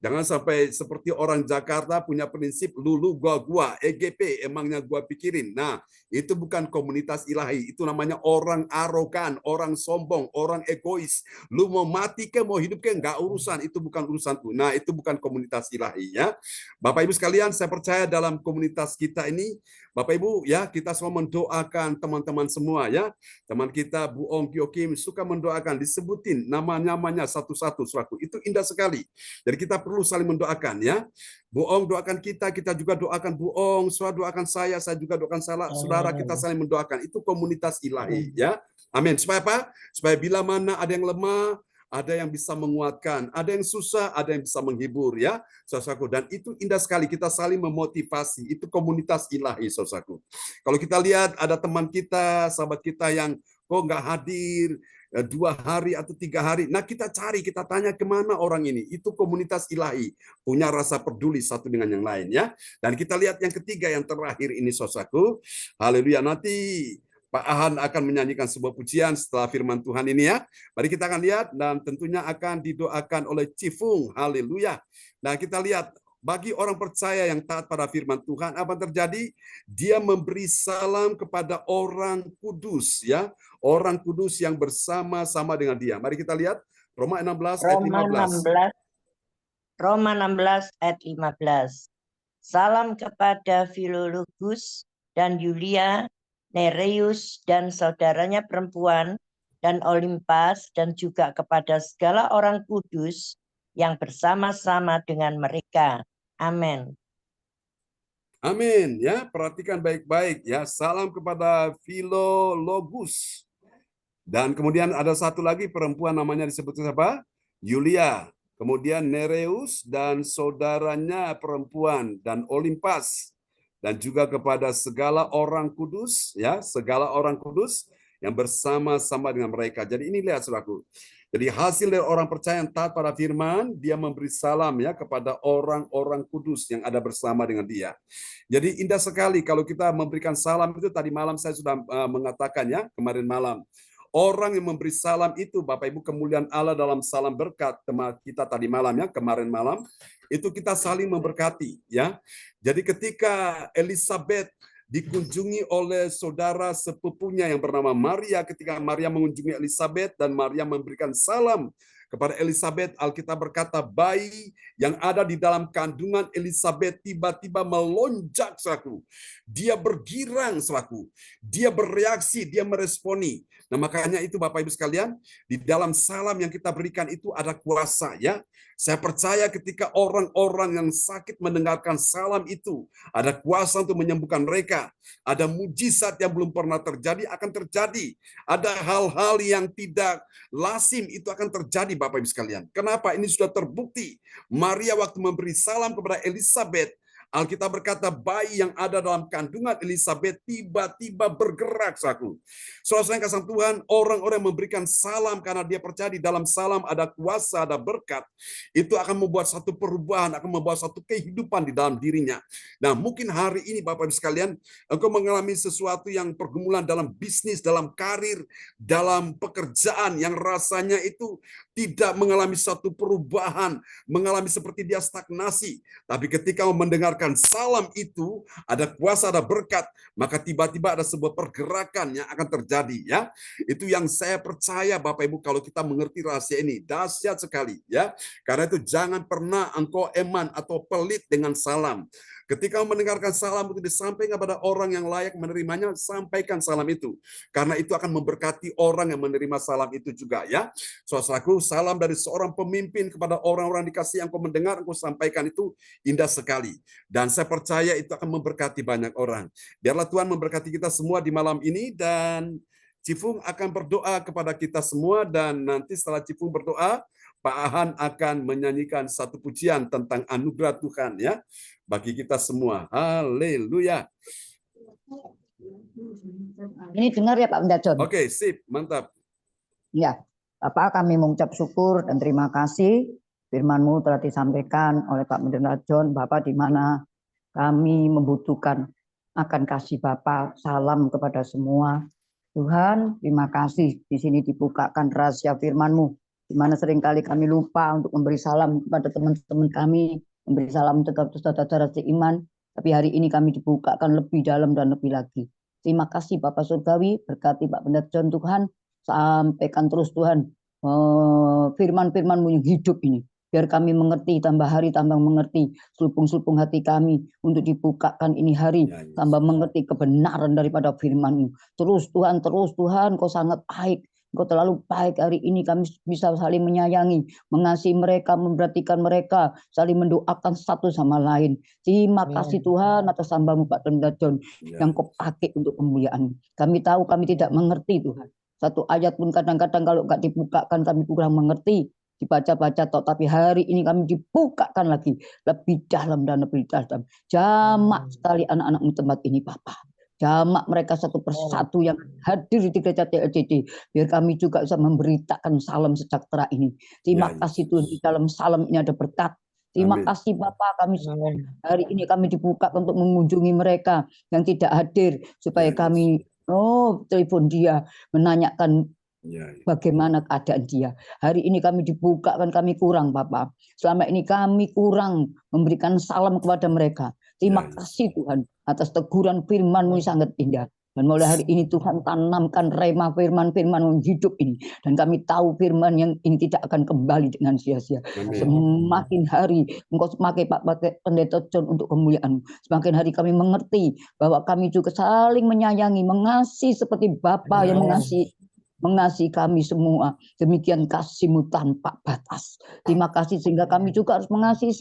Jangan sampai seperti orang Jakarta punya prinsip lulu gua, EGP emangnya gua pikirin. Nah, itu bukan komunitas ilahi, itu namanya orang arogan, orang sombong, orang egois. Lu mau mati ke mau hidup ke enggak urusan, itu bukan urusanku. Nah, itu bukan komunitas ilahi ya. Bapak Ibu sekalian, saya percaya dalam komunitas kita ini, Bapak Ibu ya, kita semua mendoakan teman-teman semua ya. Teman kita Bu Ong Kyo Kim suka mendoakan, disebutin nama-namanya satu-satu, saudaraku. Itu indah sekali. Jadi kita perlu saling mendoakan ya. Bu Ong doakan kita juga doakan Bu Ong, saudara doakan saya juga doakan saudara, kita saling mendoakan. Itu komunitas ilahi ya. Amin. Supaya apa? Supaya bila mana ada yang lemah, ada yang bisa menguatkan, ada yang susah, ada yang bisa menghibur ya, saudaraku. Dan itu indah sekali, kita saling memotivasi. Itu komunitas ilahi, saudaraku. Kalau kita lihat ada teman kita, sahabat kita yang kok nggak hadir 2 hari atau 3 hari, nah kita cari, kita tanya kemana orang ini. Itu komunitas ilahi, punya rasa peduli satu dengan yang lain ya. Dan kita lihat yang ketiga, yang terakhir ini, saudaraku. Haleluya. Nanti Pak Ahan akan menyanyikan sebuah pujian setelah firman Tuhan ini ya. Mari kita akan lihat dan tentunya akan didoakan oleh Cifung. Haleluya. Nah, kita lihat bagi orang percaya yang taat pada firman Tuhan, apa yang terjadi? Dia memberi salam kepada orang kudus ya. Orang kudus yang bersama-sama dengan dia. Mari kita lihat Roma 16 ayat 15. Roma 16 ayat 15. Salam kepada Filologus dan Yulia, Nereus dan saudaranya perempuan, dan Olimpas, dan juga kepada segala orang kudus yang bersama-sama dengan mereka. Amin. Amin ya, perhatikan baik-baik ya. Salam kepada Filologus. Dan kemudian ada satu lagi perempuan, namanya disebut siapa? Yulia. Kemudian Nereus dan saudaranya perempuan, dan Olimpas. Dan juga kepada segala orang kudus ya, segala orang kudus yang bersama-sama dengan mereka. Jadi ini lihat saudaraku. Jadi hasil dari orang percaya yang taat pada firman, dia memberi salam ya kepada orang-orang kudus yang ada bersama dengan dia. Jadi indah sekali kalau kita memberikan salam itu. Tadi malam saya sudah mengatakan ya, kemarin malam. Orang yang memberi salam itu, Bapak Ibu, kemuliaan Allah dalam salam berkat tema kita tadi malam ya, kemarin malam, itu kita saling memberkati ya. Jadi ketika Elizabeth dikunjungi oleh saudara sepupunya yang bernama Maria, ketika Maria mengunjungi Elizabeth dan Maria memberikan salam kepada Elizabeth, Alkitab berkata bayi yang ada di dalam kandungan Elizabeth tiba-tiba melonjak saudaraku. Dia bergirang saudaraku. Dia bereaksi, dia meresponi. Nah, makanya itu Bapak Ibu sekalian, di dalam salam yang kita berikan itu ada kuasa ya. Saya percaya ketika orang-orang yang sakit mendengarkan salam itu, ada kuasa untuk menyembuhkan mereka. Ada mujizat yang belum pernah terjadi akan terjadi. Ada hal-hal yang tidak lazim itu akan terjadi Bapak Ibu sekalian. Kenapa? Ini sudah terbukti. Maria waktu memberi salam kepada Elizabeth, Alkitab berkata bayi yang ada dalam kandungan Elizabeth tiba-tiba bergerak, saudaraku. Saudara yang kasih Tuhan, orang-orang yang memberikan salam karena dia percaya di dalam salam ada kuasa, ada berkat, itu akan membuat satu perubahan, akan membawa satu kehidupan di dalam dirinya. Nah, mungkin hari ini Bapak Ibu sekalian, engkau mengalami sesuatu yang pergumulan dalam bisnis, dalam karir, dalam pekerjaan yang rasanya itu tidak mengalami satu perubahan, mengalami seperti dia stagnasi. Tapi ketika mendengarkan salam itu, ada kuasa, ada berkat, maka tiba-tiba ada sebuah pergerakan yang akan terjadi ya. Itu yang saya percaya Bapak Ibu, kalau kita mengerti rahasia ini, dahsyat sekali ya. Karena itu jangan pernah engkau eman atau pelit dengan salam. Ketika mendengarkan salam itu disampaikan kepada orang yang layak menerimanya, sampaikan salam itu. Karena itu akan memberkati orang yang menerima salam itu juga ya. Saudaraku, salam dari seorang pemimpin kepada orang-orang dikasih yang kau mendengar, engkau sampaikan itu indah sekali. Dan saya percaya itu akan memberkati banyak orang. Biarlah Tuhan memberkati kita semua di malam ini, dan Cifung akan berdoa kepada kita semua, dan nanti setelah Cifung berdoa, Pak Ahan akan menyanyikan satu pujian tentang anugerah Tuhan ya bagi kita semua. Haleluya. Ini dengar ya Pak Pendeta John. Oke, sip, mantap. Ya, Bapak, kami mengucap syukur dan terima kasih firman-Mu telah disampaikan oleh Pak Pendeta John, Bapak, di mana kami membutuhkan akan kasih Bapak. Salam kepada semua. Tuhan, terima kasih di sini dibukakan rahasia firman-Mu, di mana seringkali kami lupa untuk memberi salam kepada teman-teman kami, memberi salam untuk saudara-saudara seiman, tapi hari ini kami dibukakan lebih dalam dan lebih lagi. Terima kasih Bapak Surgawi, berkati Pak Pendeta John Tuhan, sampaikan terus Tuhan firman-firman-Mu yang hidup ini, biar kami mengerti, tambah hari tambah mengerti, selupung-selupung hati kami untuk dibukakan ini hari, tambah mengerti kebenaran daripada firman-Mu. Terus Tuhan, Kau sangat baik. Engkau terlalu baik. Hari ini kami bisa saling menyayangi, mengasihi mereka, memperhatikan mereka, saling mendoakan satu sama lain. Terima kasih Tuhan atas hamba-Mu Pak Pendeta John yang Kau pakai untuk kemuliaan. Kami tahu kami tidak mengerti Tuhan. Satu ayat pun kadang-kadang kalau nggak dibukakan kami kurang mengerti. Dibaca-baca toh, tapi hari ini kami dibukakan lagi lebih dalam dan lebih dalam. Jamak sekali anak-anakmu tempat ini Bapa. Jamak mereka satu persatu yang hadir di gereja TLCD. Biar kami juga bisa memberitakan salam sejahtera ini. Terima Ya, kasih Tuhan, di dalam salam ini ada berkat. Terima Amin. kasih Bapak, kami Amin. hari ini kami dibuka untuk mengunjungi mereka yang tidak hadir. Supaya Ya, kami, telepon dia, menanyakan Ya, bagaimana keadaan dia. Hari ini kami dibukakan, kami kurang Bapak. Selama ini kami kurang memberikan salam kepada mereka. Terima Ya, kasih Tuhan atas teguran firman-Mu yang sangat indah. Dan mulai hari ini Tuhan tanamkan rema firman-firman yang hidup ini. Dan kami tahu firman yang ini tidak akan kembali dengan sia-sia. Amin. Semakin hari Engkau pakai Pak Pendeta John untuk kemuliaan. Semakin hari kami mengerti bahwa kami juga saling menyayangi, mengasihi seperti Bapa yang mengasihi kami semua. Demikian kasih-Mu tanpa batas. Terima kasih sehingga kami juga harus mengasihi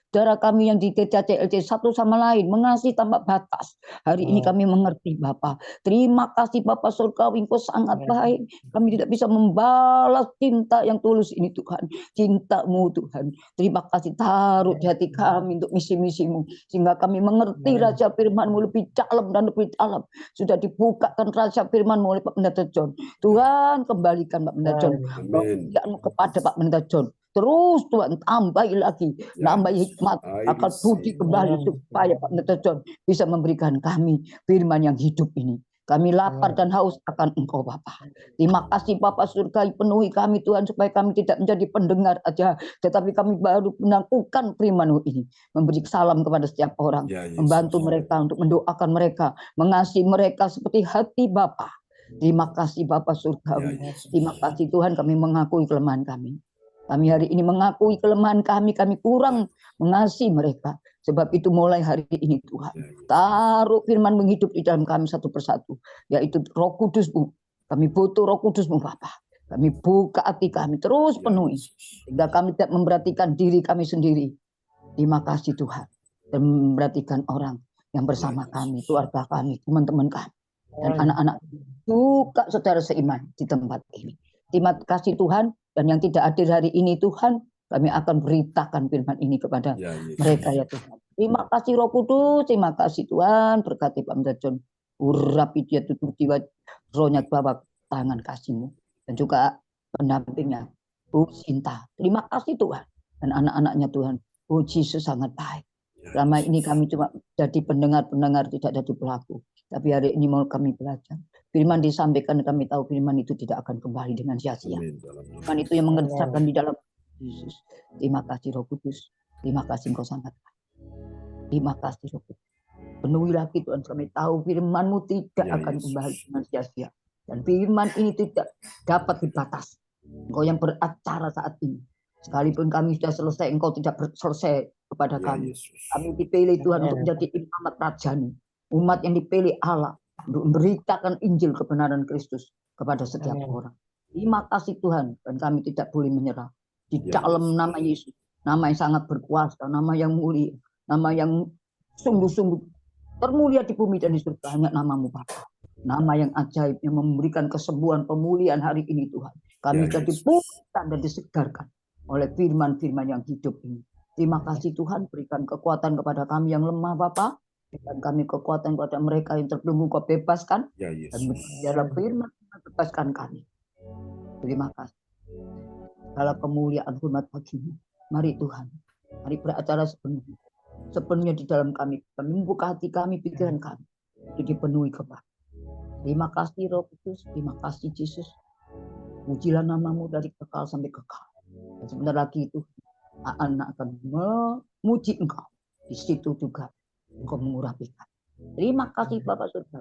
saudara kami yang di gereja CLC satu sama lain, mengasihi tanpa batas. Hari ini kami mengerti Bapak. Terima kasih Bapak surgawi, Engkau sangat baik. Kami tidak bisa membalas cinta yang tulus ini Tuhan. Cinta-Mu Tuhan. Terima kasih taruh di hati kami untuk misi-misi-Mu. Sehingga kami mengerti rahasia firman-Mu lebih dalam dan lebih dalam. Sudah dibukakan rahasia firman-Mu oleh Pak Pendeta John. Tuhan kembalikan Pak Pendeta John. Amin. Kepada Pak Pendeta John. Terus Tuhan tambahi lagi, nambahi hikmat, akal budi kembali supaya Pak Pendeta John bisa memberikan kami firman yang hidup ini. Kami lapar dan haus akan Engkau Bapa. Terima kasih Bapa surga, penuhi kami Tuhan supaya kami tidak menjadi pendengar aja, tetapi kami baru melakukan firman-Mu ini, memberi salam kepada setiap orang, Ya, Yesus. membantu mereka untuk mendoakan mereka, mengasihi mereka seperti hati Bapa. Terima kasih Bapa surgawi. Ya, Yesus. Terima kasih Tuhan, kami mengakui kelemahan kami. Kami hari ini mengakui kelemahan kami kurang mengasihi mereka. Sebab itu mulai hari ini Tuhan, taruh firman menghidup di dalam kami satu persatu. Yaitu Roh Kudus-Mu. Kami butuh Roh Kudus-Mu Bapa. Kami buka hati kami terus penuhi. Sehingga kami tidak memperhatikan diri kami sendiri. Terima kasih Tuhan. Dan memperhatikan orang yang bersama kami, keluarga kami, teman-teman kami. Dan anak-anak juga saudara seiman di tempat ini. Terima kasih Tuhan. Dan yang tidak hadir hari ini Tuhan, kami akan beritakan firman ini kepada mereka ya Tuhan. Terima kasih Roh Kudus, terima kasih Tuhan, berkati Pak Pendeta John. Urapi dia tutup jiwa rohnya bawa tangan kasih-Mu. Dan juga pendampingnya, Bu Sinta. Terima kasih Tuhan. Dan anak-anaknya Tuhan, Bu Yesus sangat baik. Selama ini kami cuma jadi pendengar-pendengar, tidak jadi pelaku. Tapi hari ini mau kami belajar. Firman disampaikan, kami tahu firman itu tidak akan kembali dengan sia-sia. Firman itu yang mengerjakan di dalam Yesus. Terima kasih Roh Kudus. Terima kasih Engkau sangat baik. Terima kasih Roh Kudus. Penuhi lagi Tuhan, kami tahu firman-Mu tidak akan kembali dengan sia-sia. Dan firman ini tidak dapat dibatas. Engkau yang beracara saat ini. Sekalipun kami sudah selesai, Engkau tidak selesai kepada kami. Kami dipilih Tuhan untuk menjadi imamat rajani. Umat yang dipilih Allah untuk memberitakan Injil kebenaran Kristus kepada setiap orang. Terima kasih Tuhan, dan kami tidak boleh menyerah. Di dalam nama Yesus, nama yang sangat berkuasa, nama yang mulia, nama yang sungguh-sungguh termulia di bumi dan di surga, hanya nama-Mu Bapa. Nama yang ajaib yang memberikan kesembuhan, pemulihan hari ini Tuhan. Kami sudah dipulihkan dan disegarkan oleh firman-firman yang hidup ini. Terima kasih Tuhan, berikan kekuatan kepada kami yang lemah Bapa. Dan kami kekuatan kepada mereka yang terbelenggu Kau bebaskan. Dan dalam firman bebaskan kami. Terima kasih. Segala kemuliaan hormat bagi-Mu. Mari Tuhan, mari beracara sepenuhnya di dalam kami. Kami membuka hati kami, pikiran kami. Itu dipenuhi Kepala. Terima kasih Roh Kudus, terima kasih Yesus. Pujilah nama-Mu dari kekal sampai kekal. Dan sebentar lagi itu anak akan memuji Engkau. Di situ juga Engkau mengurapikan. Terima kasih Bapak Surga.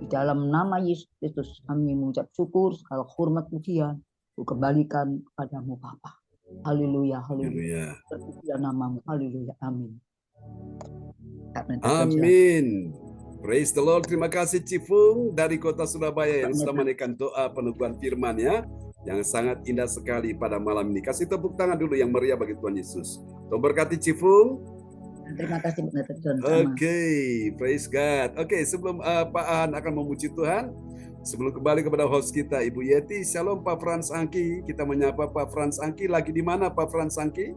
Di dalam nama Yesus Kristus kami mengucap syukur, segala hormat pujian ku kembalikan kepadamu Bapa. Haleluya, haleluya. Terpujilah nama-Mu, haleluya, amin. Amin. Praise the Lord. Terima kasih Cifung dari kota Surabaya yang sudah menaikkan doa peneguhan firman-Nya yang sangat indah sekali pada malam ini. Kasih tepuk tangan dulu yang meriah bagi Tuhan Yesus. Tuhan berkati Cifung. Terima kasih Pendeta John. Oke, praise God. Oke, sebelum Pak An akan memuji Tuhan, Sebelum kembali kepada host kita, Ibu Yeti, Shalom Pak Frans Angki. Kita menyapa Pak Frans Angki. Lagi di mana Pak Frans Angki?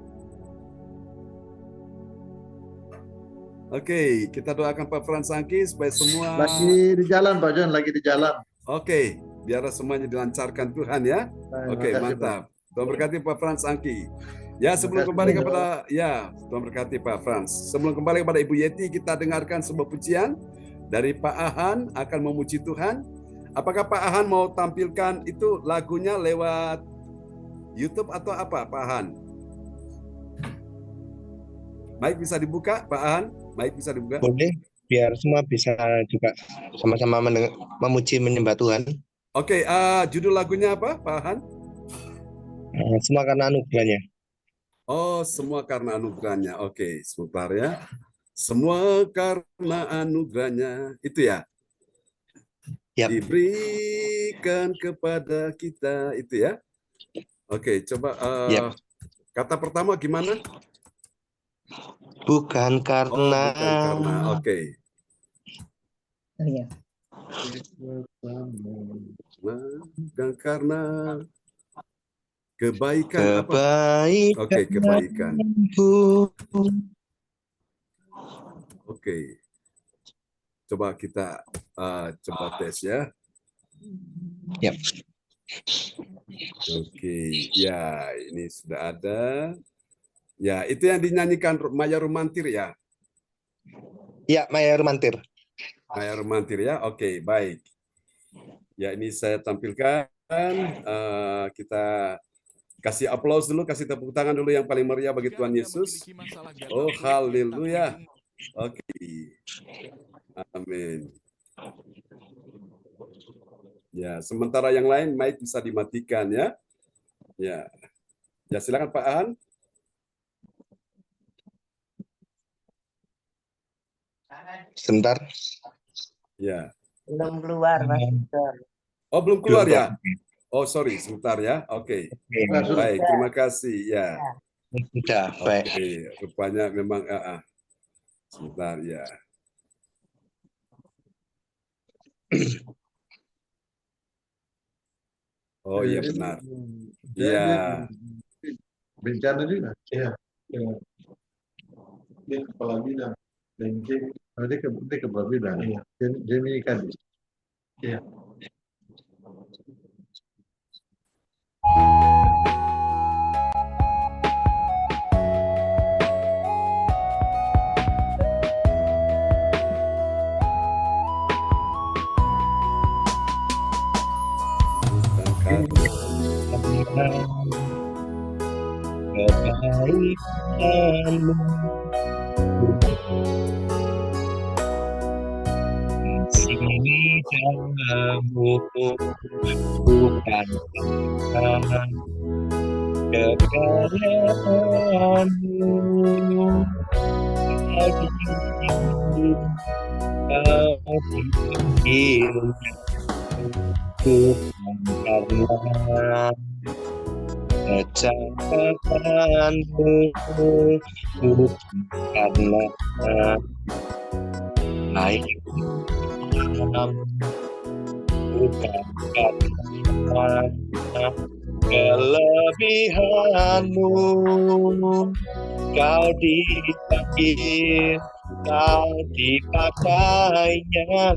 Oke, kita doakan Pak Frans Angki supaya semua... Lagi di jalan Pak John, lagi di jalan. Oke, biar semuanya dilancarkan Tuhan ya. Oke, Makasih, mantap. Tuhan berkati Pak Frans Angki. Ya, sebelum Makasih, kembali Pak. kepada... Ya, Tuhan berkati Pak Frans. Sebelum kembali kepada Ibu Yeti, kita dengarkan sebuah pujian dari Pak Ahan akan memuji Tuhan. Apakah Pak Ahan mau tampilkan itu lagunya lewat YouTube atau apa, Pak Ahan? Mic bisa dibuka, Pak Ahan? Mic bisa dibuka? Boleh, biar semua bisa juga sama-sama memuji menyembah Tuhan. Oke, judul lagunya apa, Pak Ahan? Semua karena anugerahnya. Oh, semua karena anugerahnya. Oke, sebentar ya. Semua karena anugerahnya. Itu ya? Yap. Diberikan kepada kita. Itu ya? Oke, coba Yap. kata pertama gimana? Bukan karena, bukan karena. Oke. Oh, iya. Bukan karena kebaikan apa? kebaikan. Oke, kebaikan. Oke. Coba kita coba tes ya. Yap. Oke, ya ini sudah ada. Ya, itu yang dinyanyikan Maya Rumantir ya. Ya, Maya Rumantir. Maya Rumantir ya. Oke, baik. Ya, ini saya tampilkan. Kita kasih aplaus dulu, kasih tepuk tangan dulu yang paling meriah bagi Tuhan Yesus. Oh, haleluya. Oke. Amin. Ya, sementara yang lain mic bisa dimatikan ya. Ya. Ya, silakan Pak An. Sebentar. Ya. Belum keluar, Mas. Oh, belum keluar ya? Oh, sorry, sebentar ya. Oke. Baik, terima kasih ya. Sudah, baik. Oke, rupanya memang sebentar ya. Oh iya benar. Iya. Bencana juga. Iya. Dia kepala bidang. Dia kepala bidang. Iya. Jadi kan. Iya. Kebaikanmu sini dalammu bukan karena kekayaanmu kau dipanggil bukan karena kecapatanmu bukan karena baikmu bukan karena kelebihanmu kau dipanggil kau dipakainya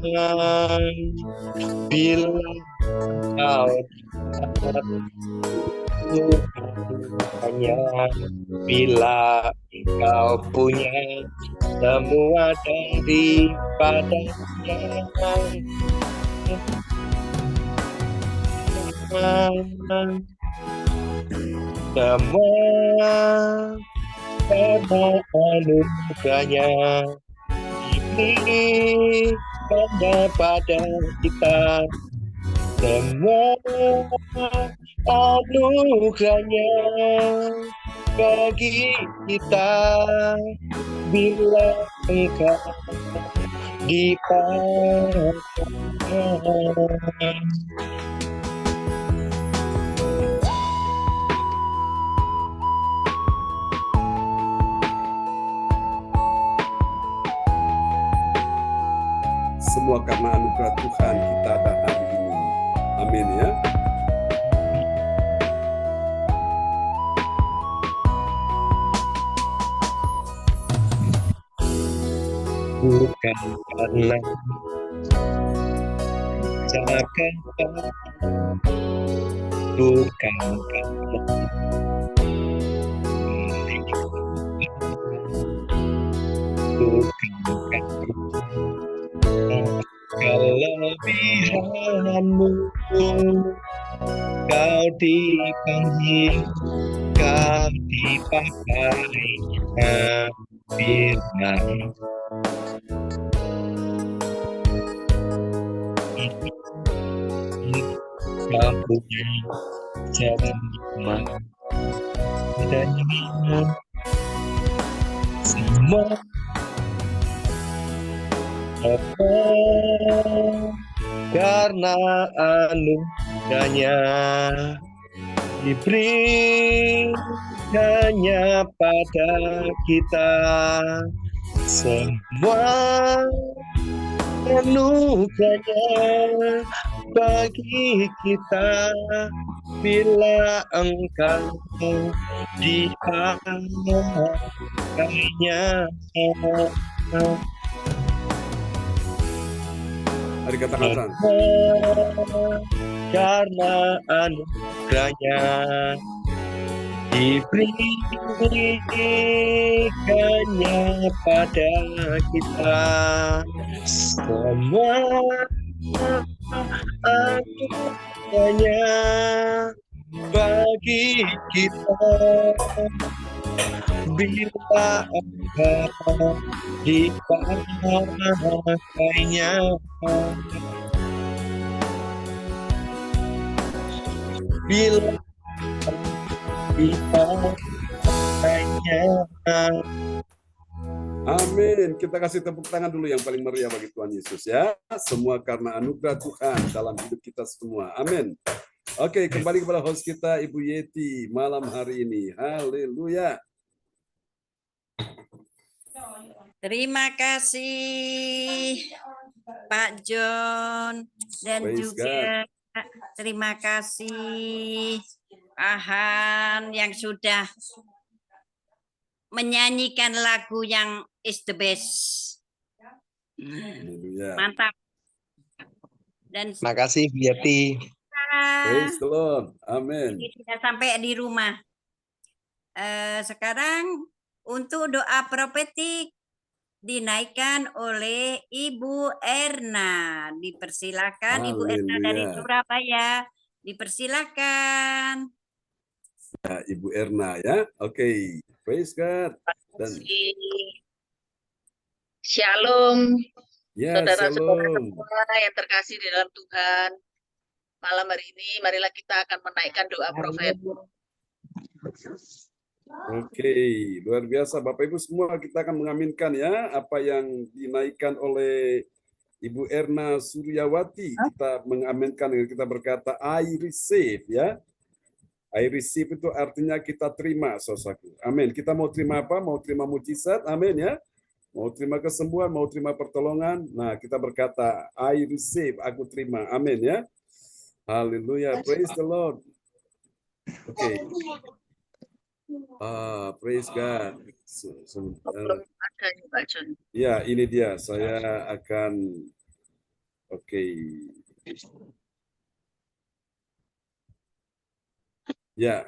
bila kau hanya bila engkau punya semua daripadanya semua karena anugerahnya diberikan kepada kita semua anugerahnya bagi kita bila engkau dipakai. Semua karena anugerah Tuhan kita ada hari ini. Amin ya. Bukan karena Jakarta, bukan karena bukan karena kelebihanmu, kau dipanggil, kau dipakai firman. Kau punya jalan dan semua apa karena anugerahnya diberikannya pada kita semua anugerahnya bagi kita bila engkau dipakainya. Mari katakan. Karena anugerahnya diberikannya pada kita semua anugerahnya bagi kita bila engkau dipakainya. Bila dipakainya. Amin. Kita kasih tepuk tangan dulu yang paling meriah bagi Tuhan Yesus ya. Semua karena anugerah Tuhan dalam hidup kita semua. Amin. Oke, kembali kepada host kita Ibu Yeti malam hari ini. Haleluya. Terima kasih Pak John dan Praise juga terima kasih Ahan yang sudah menyanyikan lagu yang is the best. Haleluya. Mantap. Dan Makasih Bu Yeti. Praise the Lord. Amin. ini sudah sampai di rumah. Sekarang untuk doa profetik dinaikkan oleh Ibu Erna. Dipersilakan Ibu Erna dari Haleluya. Surabaya. Dipersilakan. Ya, Ibu Erna ya. Oke. Praise God. Dan Shalom, ya, saudara-saudara shalom. semua yang terkasih di dalam Tuhan. Malam hari ini, marilah kita akan menaikkan doa profet. Oke, luar biasa Bapak Ibu semua, kita akan mengaminkan ya apa yang dinaikkan oleh Ibu Erna Suryawati. Kita mengaminkan dengan kita berkata I receive ya. I receive itu artinya kita terima, saudaraku. Amin. Kita mau terima apa? Mau terima mujizat, amin ya. Mau terima kesembuhan, mau terima pertolongan. Nah, kita berkata I receive, aku terima. Amin ya. Haleluya, praise the Lord. Oke. Praise God. Belum ada nih, Pak John. Ya, ini dia. Saya akan oke. Ya.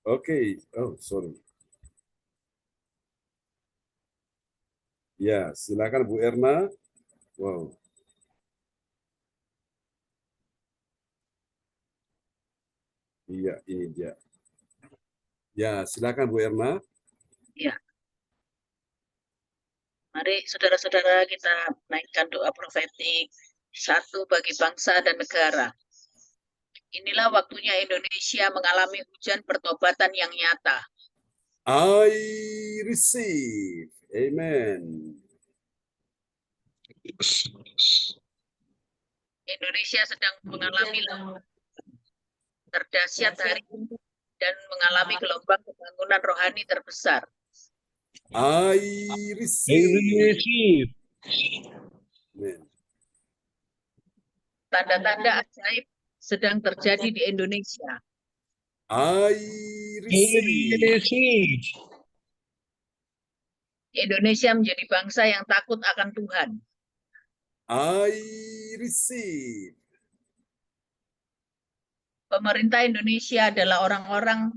Oke. Oh, sorry. Ya, silakan Bu Erna. Wow. Iya, ini dia. Ya, silakan Bu Erna. Ya. Mari saudara-saudara kita naikkan doa profetik. Satu bagi bangsa dan negara. Inilah waktunya Indonesia mengalami hujan pertobatan yang nyata. I receive. Amen. Indonesia sedang mengalami terdahsyat hari ini dan mengalami gelombang pembangunan rohani terbesar. I receive. Receive. Amen. tanda-tanda ajaib sedang terjadi di Indonesia. I receive. Indonesia menjadi bangsa yang takut akan Tuhan. I receive. Pemerintah Indonesia adalah orang-orang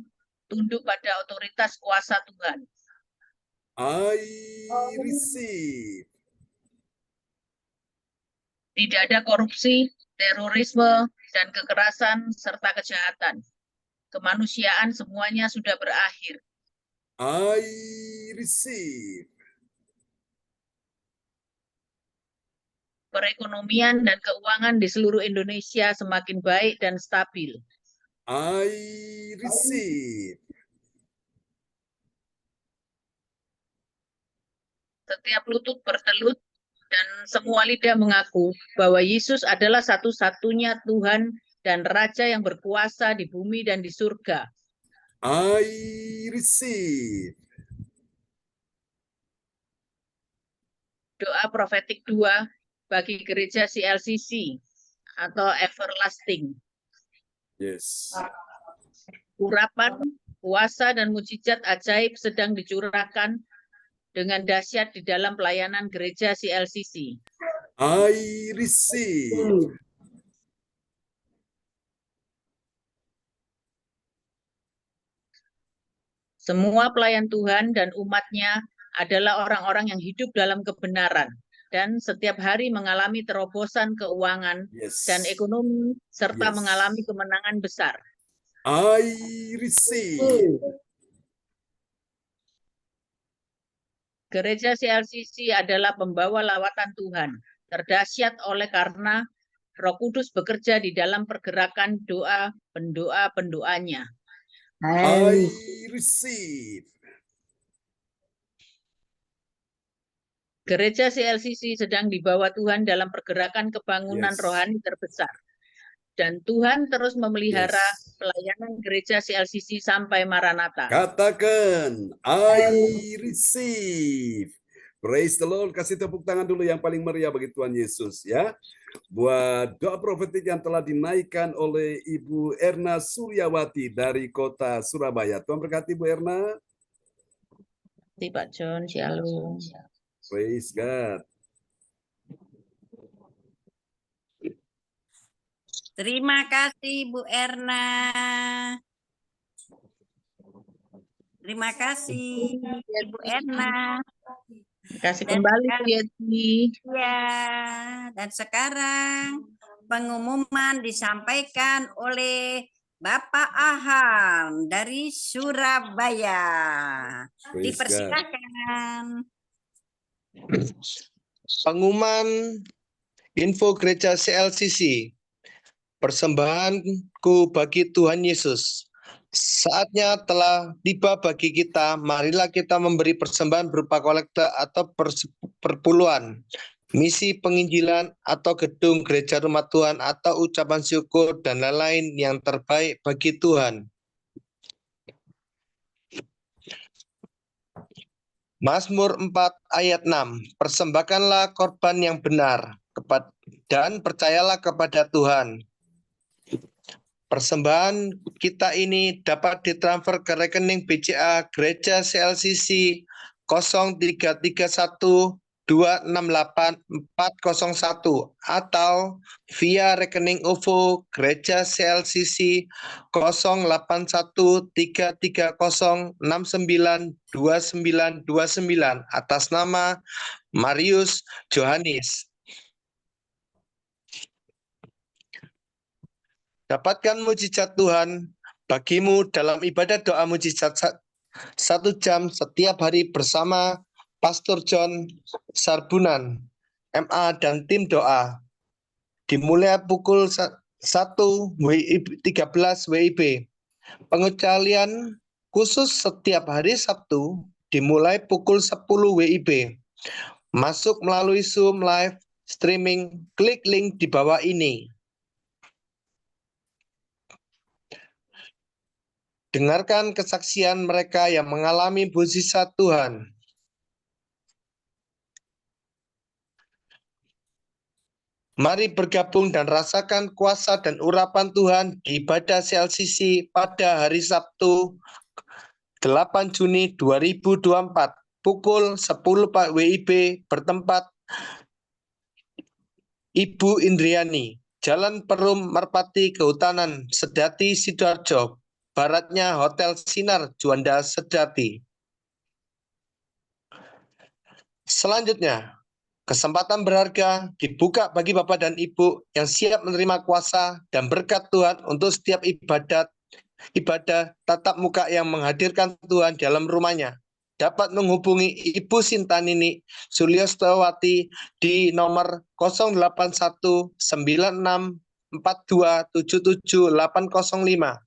tunduk pada otoritas kuasa Tuhan. I receive. Tidak ada korupsi, terorisme, dan kekerasan, serta kejahatan. Kemanusiaan semuanya sudah berakhir. I receive. Perekonomian dan keuangan di seluruh Indonesia semakin baik dan stabil. I receive. Setiap lutut bertelut dan semua lidah mengaku bahwa Yesus adalah satu-satunya Tuhan dan Raja yang berkuasa di bumi dan di surga. I receive. Doa profetik 2 bagi gereja CLCC atau Everlasting. Yes. Urapan, kuasa, dan mujizat ajaib sedang dicurahkan dengan dahsyat di dalam pelayanan gereja CLCC. I receive. Semua pelayan Tuhan dan umatnya adalah orang-orang yang hidup dalam kebenaran dan setiap hari mengalami terobosan keuangan Yes. dan ekonomi serta Yes. mengalami kemenangan besar. I receive. Gereja CLCC adalah pembawa lawatan Tuhan, terdahsyat oleh karena Roh Kudus bekerja di dalam pergerakan doa pendoa-pendoanya. I receive. Gereja CLCC sedang dibawa Tuhan dalam pergerakan kebangunan Yes. rohani terbesar. Dan Tuhan terus memelihara Yes. pelayanan gereja CLCC sampai Maranatha. Katakan, I receive. Praise the Lord. Kasih tepuk tangan dulu yang paling meriah bagi Tuhan Yesus ya. Buat doa profetik yang telah dinaikkan oleh Ibu Erna Suryawati dari kota Surabaya. Tuhan berkati Bu Erna. Pak John, shalom. Praise God. Terima kasih Bu Erna. Terima kasih Ibu Erna. Kasih Dan kembali Bu sekarang- Yeti. Ya, dan sekarang pengumuman disampaikan oleh Bapak Aham dari Surabaya. Praise God. Dipersilakan. Pengumuman info gereja CLCC. Persembahanku bagi Tuhan Yesus. Saatnya telah tiba bagi kita, marilah kita memberi persembahan berupa kolekte atau perpuluhan, misi penginjilan atau gedung gereja rumah Tuhan atau ucapan syukur dan lain-lain yang terbaik bagi Tuhan. Mazmur 4 ayat 6, persembahkanlah korban yang benar dan percayalah kepada Tuhan. Persembahan kita ini dapat ditransfer ke rekening BCA Gereja CLCC 0331268401 atau via rekening OVO Gereja CLCC 081330692929 atas nama Marius Johannes. Dapatkan mujizat Tuhan bagimu dalam ibadah doa mujizat 1 jam setiap hari bersama Pastor John Sarbunan, MA dan tim doa. Dimulai pukul 1 WIB, 13 WIB. Pengecualian khusus setiap hari Sabtu dimulai pukul 10 WIB. Masuk melalui Zoom live streaming, klik link di bawah ini. Dengarkan kesaksian mereka yang mengalami mujizat Tuhan. Mari bergabung dan rasakan kuasa dan urapan Tuhan di ibadah CLCC pada hari Sabtu 8 Juni 2024 pukul 10 WIB bertempat Ibu Indriani, Jalan Perum Merpati Kehutanan Sedati Sidoarjo, baratnya Hotel Sinar Juanda Sedati. Selanjutnya, kesempatan berharga dibuka bagi Bapak dan Ibu yang siap menerima kuasa dan berkat Tuhan untuk setiap ibadah tatap muka yang menghadirkan Tuhan dalam rumahnya. Dapat menghubungi Ibu Sintanini Suliostowati di nomor 081 96 42 77 805.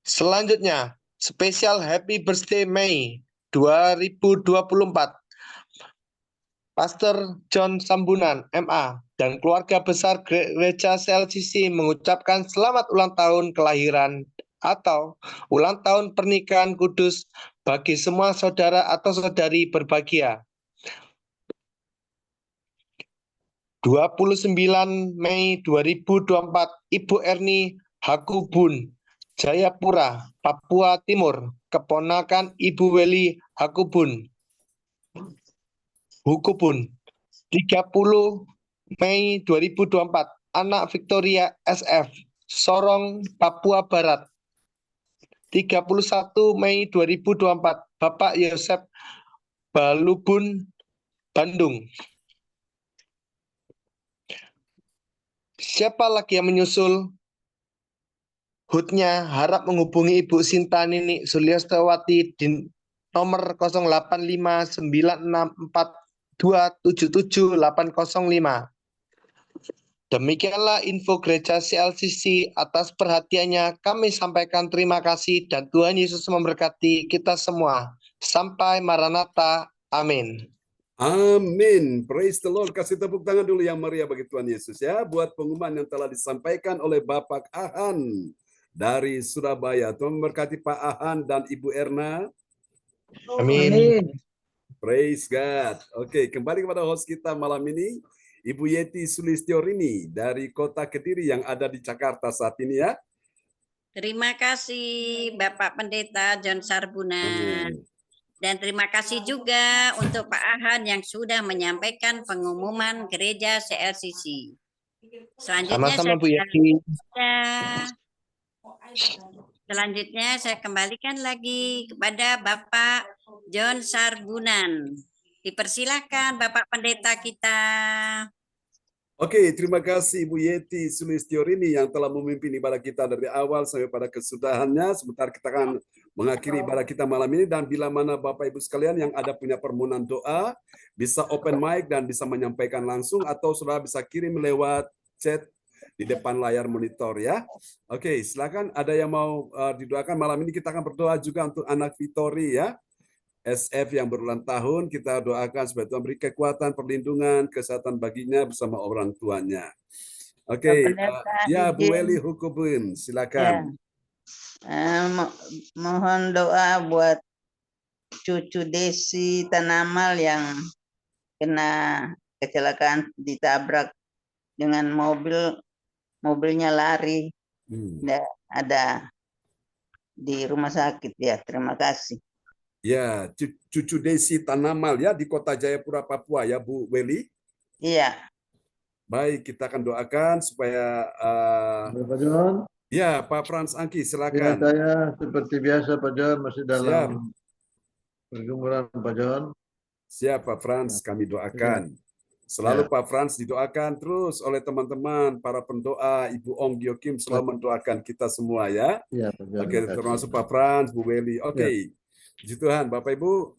Selanjutnya, spesial Happy Birthday Mei 2024. Pastor John Sambunan, MA, dan keluarga besar Gereja CLCC mengucapkan selamat ulang tahun kelahiran atau ulang tahun pernikahan kudus bagi semua saudara atau saudari berbahagia. 29 Mei 2024, Ibu Erni Hakubun, Jayapura, Papua Timur, keponakan Ibu Weli Hukubun. 30 Mei 2024, anak Victoria SF, Sorong, Papua Barat. 31 Mei 2024, Bapak Yosep Balubun, Bandung. Siapa lagi yang menyusul? HUT-nya harap menghubungi Ibu Sintanini Suliostowati di nomor 085964277805. Demikianlah info Gereja CLCC. Atas perhatiannya kami sampaikan terima kasih dan Tuhan Yesus memberkati kita semua. Sampai Maranatha. Amin. Amin. Praise the Lord. Kasih tepuk tangan dulu yang meriah bagi Tuhan Yesus ya. Buat pengumuman yang telah disampaikan oleh Bapak Ahan dari Surabaya. Tuhan memberkati Pak Ahan dan Ibu Erna. Amin. Praise God. Oke, kembali kepada host kita malam ini. Ibu Yeti Sulistiorini dari Kota Kediri yang ada di Jakarta saat ini ya. Terima kasih Bapak Pendeta John Sarbunan. Amin. Dan terima kasih juga untuk Pak Ahan yang sudah menyampaikan pengumuman gereja CLCC. Selanjutnya Sama-sama Bu Yeti. Selanjutnya saya kembalikan lagi kepada Bapak John Sarbunan. Dipersilakan Bapak Pendeta kita. Oke, terima kasih Ibu Yeti Sulistiorini yang telah memimpin ibadah kita dari awal sampai pada kesudahannya. Sebentar kita akan mengakhiri ibadah kita malam ini, dan bila mana Bapak Ibu sekalian yang ada punya permohonan doa, bisa open mic dan bisa menyampaikan langsung, atau saudara bisa kirim lewat chat di depan layar monitor ya. Oke, silakan ada yang mau didoakan malam ini. Kita akan berdoa juga untuk anak Vitori ya. SF yang berulang tahun, kita doakan supaya Tuhan beri kekuatan, perlindungan, kesehatan baginya bersama orang tuanya. Oke, ya Bu Weli Hukubun, silakan. Mohon doa buat cucu Desi Tanamal yang kena kecelakaan, ditabrak dengan mobilnya lari. Ada di rumah sakit ya. Terima kasih. Ya, cucu Desi Tanamal ya di Kota Jayapura, Papua ya Bu Weli. Iya. Baik, kita akan doakan supaya Pak John. Ya, Pak Frans Angki, Ya, silakan. saya seperti biasa Pak John masih Siap. dalam pergumulan Pak John. Siap Pak Frans, kami doakan. Selalu Pak Frans didoakan terus oleh teman-teman, para pendoa, Ibu Ong Gyokim selalu mendoakan kita semua ya. Iya, Pak John. Oke, termasuk Pak Frans, Bu Weli. Oke, puji Tuhan, Bapak Ibu.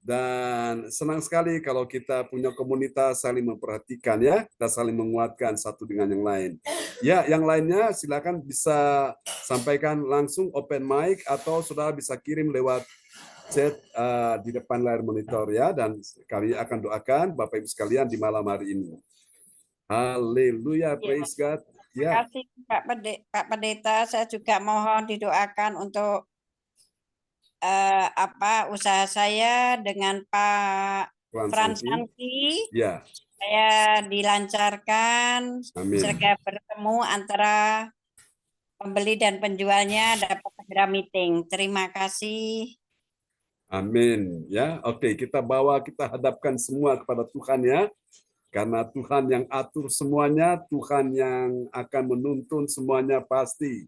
Dan senang sekali kalau kita punya komunitas saling memperhatikan ya, kita saling menguatkan satu dengan yang lain. Ya, yang lainnya silakan bisa sampaikan langsung open mic, atau saudara bisa kirim lewat chat di depan layar monitor ya, dan kami akan doakan Bapak Ibu sekalian di malam hari ini. Haleluya, praise God. Terima kasih Pak Pendeta, saya juga mohon didoakan untuk usaha saya dengan Pak Frans Angki, Ya, saya dilancarkan, amin. segera bertemu antara pembeli dan penjualnya dapat segera meeting. Terima kasih. Amin. Ya, oke, kita hadapkan semua kepada Tuhan ya. Karena Tuhan yang atur semuanya, Tuhan yang akan menuntun semuanya pasti.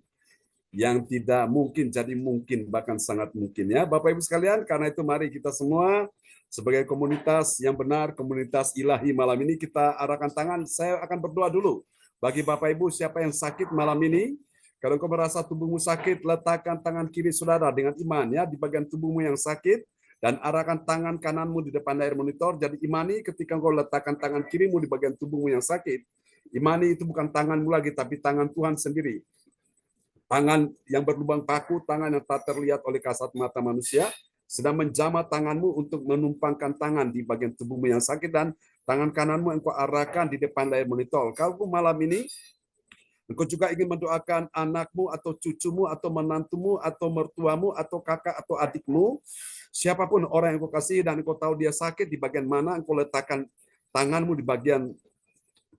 Yang tidak mungkin jadi mungkin, bahkan sangat mungkin ya. Bapak Ibu sekalian, karena itu mari kita semua sebagai komunitas yang benar, komunitas ilahi malam ini kita arahkan tangan. Saya akan berdoa dulu. Bagi Bapak Ibu siapa yang sakit malam ini, kalau engkau merasa tubuhmu sakit, letakkan tangan kiri saudara dengan iman ya di bagian tubuhmu yang sakit dan arahkan tangan kananmu di depan layar monitor. Jadi imani ketika engkau letakkan tangan kirimu di bagian tubuhmu yang sakit, imani itu bukan tanganmu lagi tapi tangan Tuhan sendiri. Tangan yang berlubang paku, tangan yang tak terlihat oleh kasat mata manusia, sedang menjamah tanganmu untuk menumpangkan tangan di bagian tubuhmu yang sakit dan tangan kananmu engkau arahkan di depan layar monitor. Kalau malam ini engkau juga ingin mendoakan anakmu atau cucumu atau menantumu atau mertuamu atau kakak atau adikmu, siapapun orang yang engkau kasih dan engkau tahu dia sakit di bagian mana, engkau letakkan tanganmu di bagian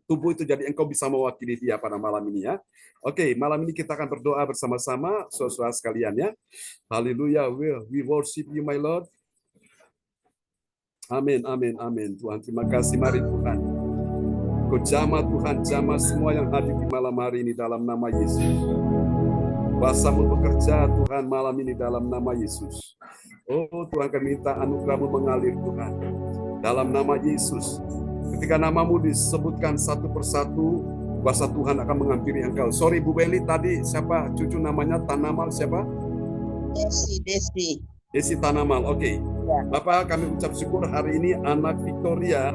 tubuh itu, jadi engkau bisa mewakili dia pada malam ini ya. Oke, malam ini kita akan berdoa bersama-sama, saudara sekalian ya. Haleluya, we worship you my Lord. Amin, amin, amin. Tuhan, terima kasih. Mari Tuhan. Kau jamah Tuhan, jamah semua yang hadir di malam hari ini dalam nama Yesus. Kuasa-Mu bekerja Tuhan malam ini dalam nama Yesus. Oh Tuhan, kami minta anugerah-Mu mengalir Tuhan. Dalam nama Yesus. Ketika namamu disebutkan satu persatu, kuasa Tuhan akan menghampiri engkau. Sorry Bu Beli, tadi siapa cucu namanya Tanamal siapa? Desi Tanamal, oke. Bapak, kami ucap syukur hari ini anak Victoria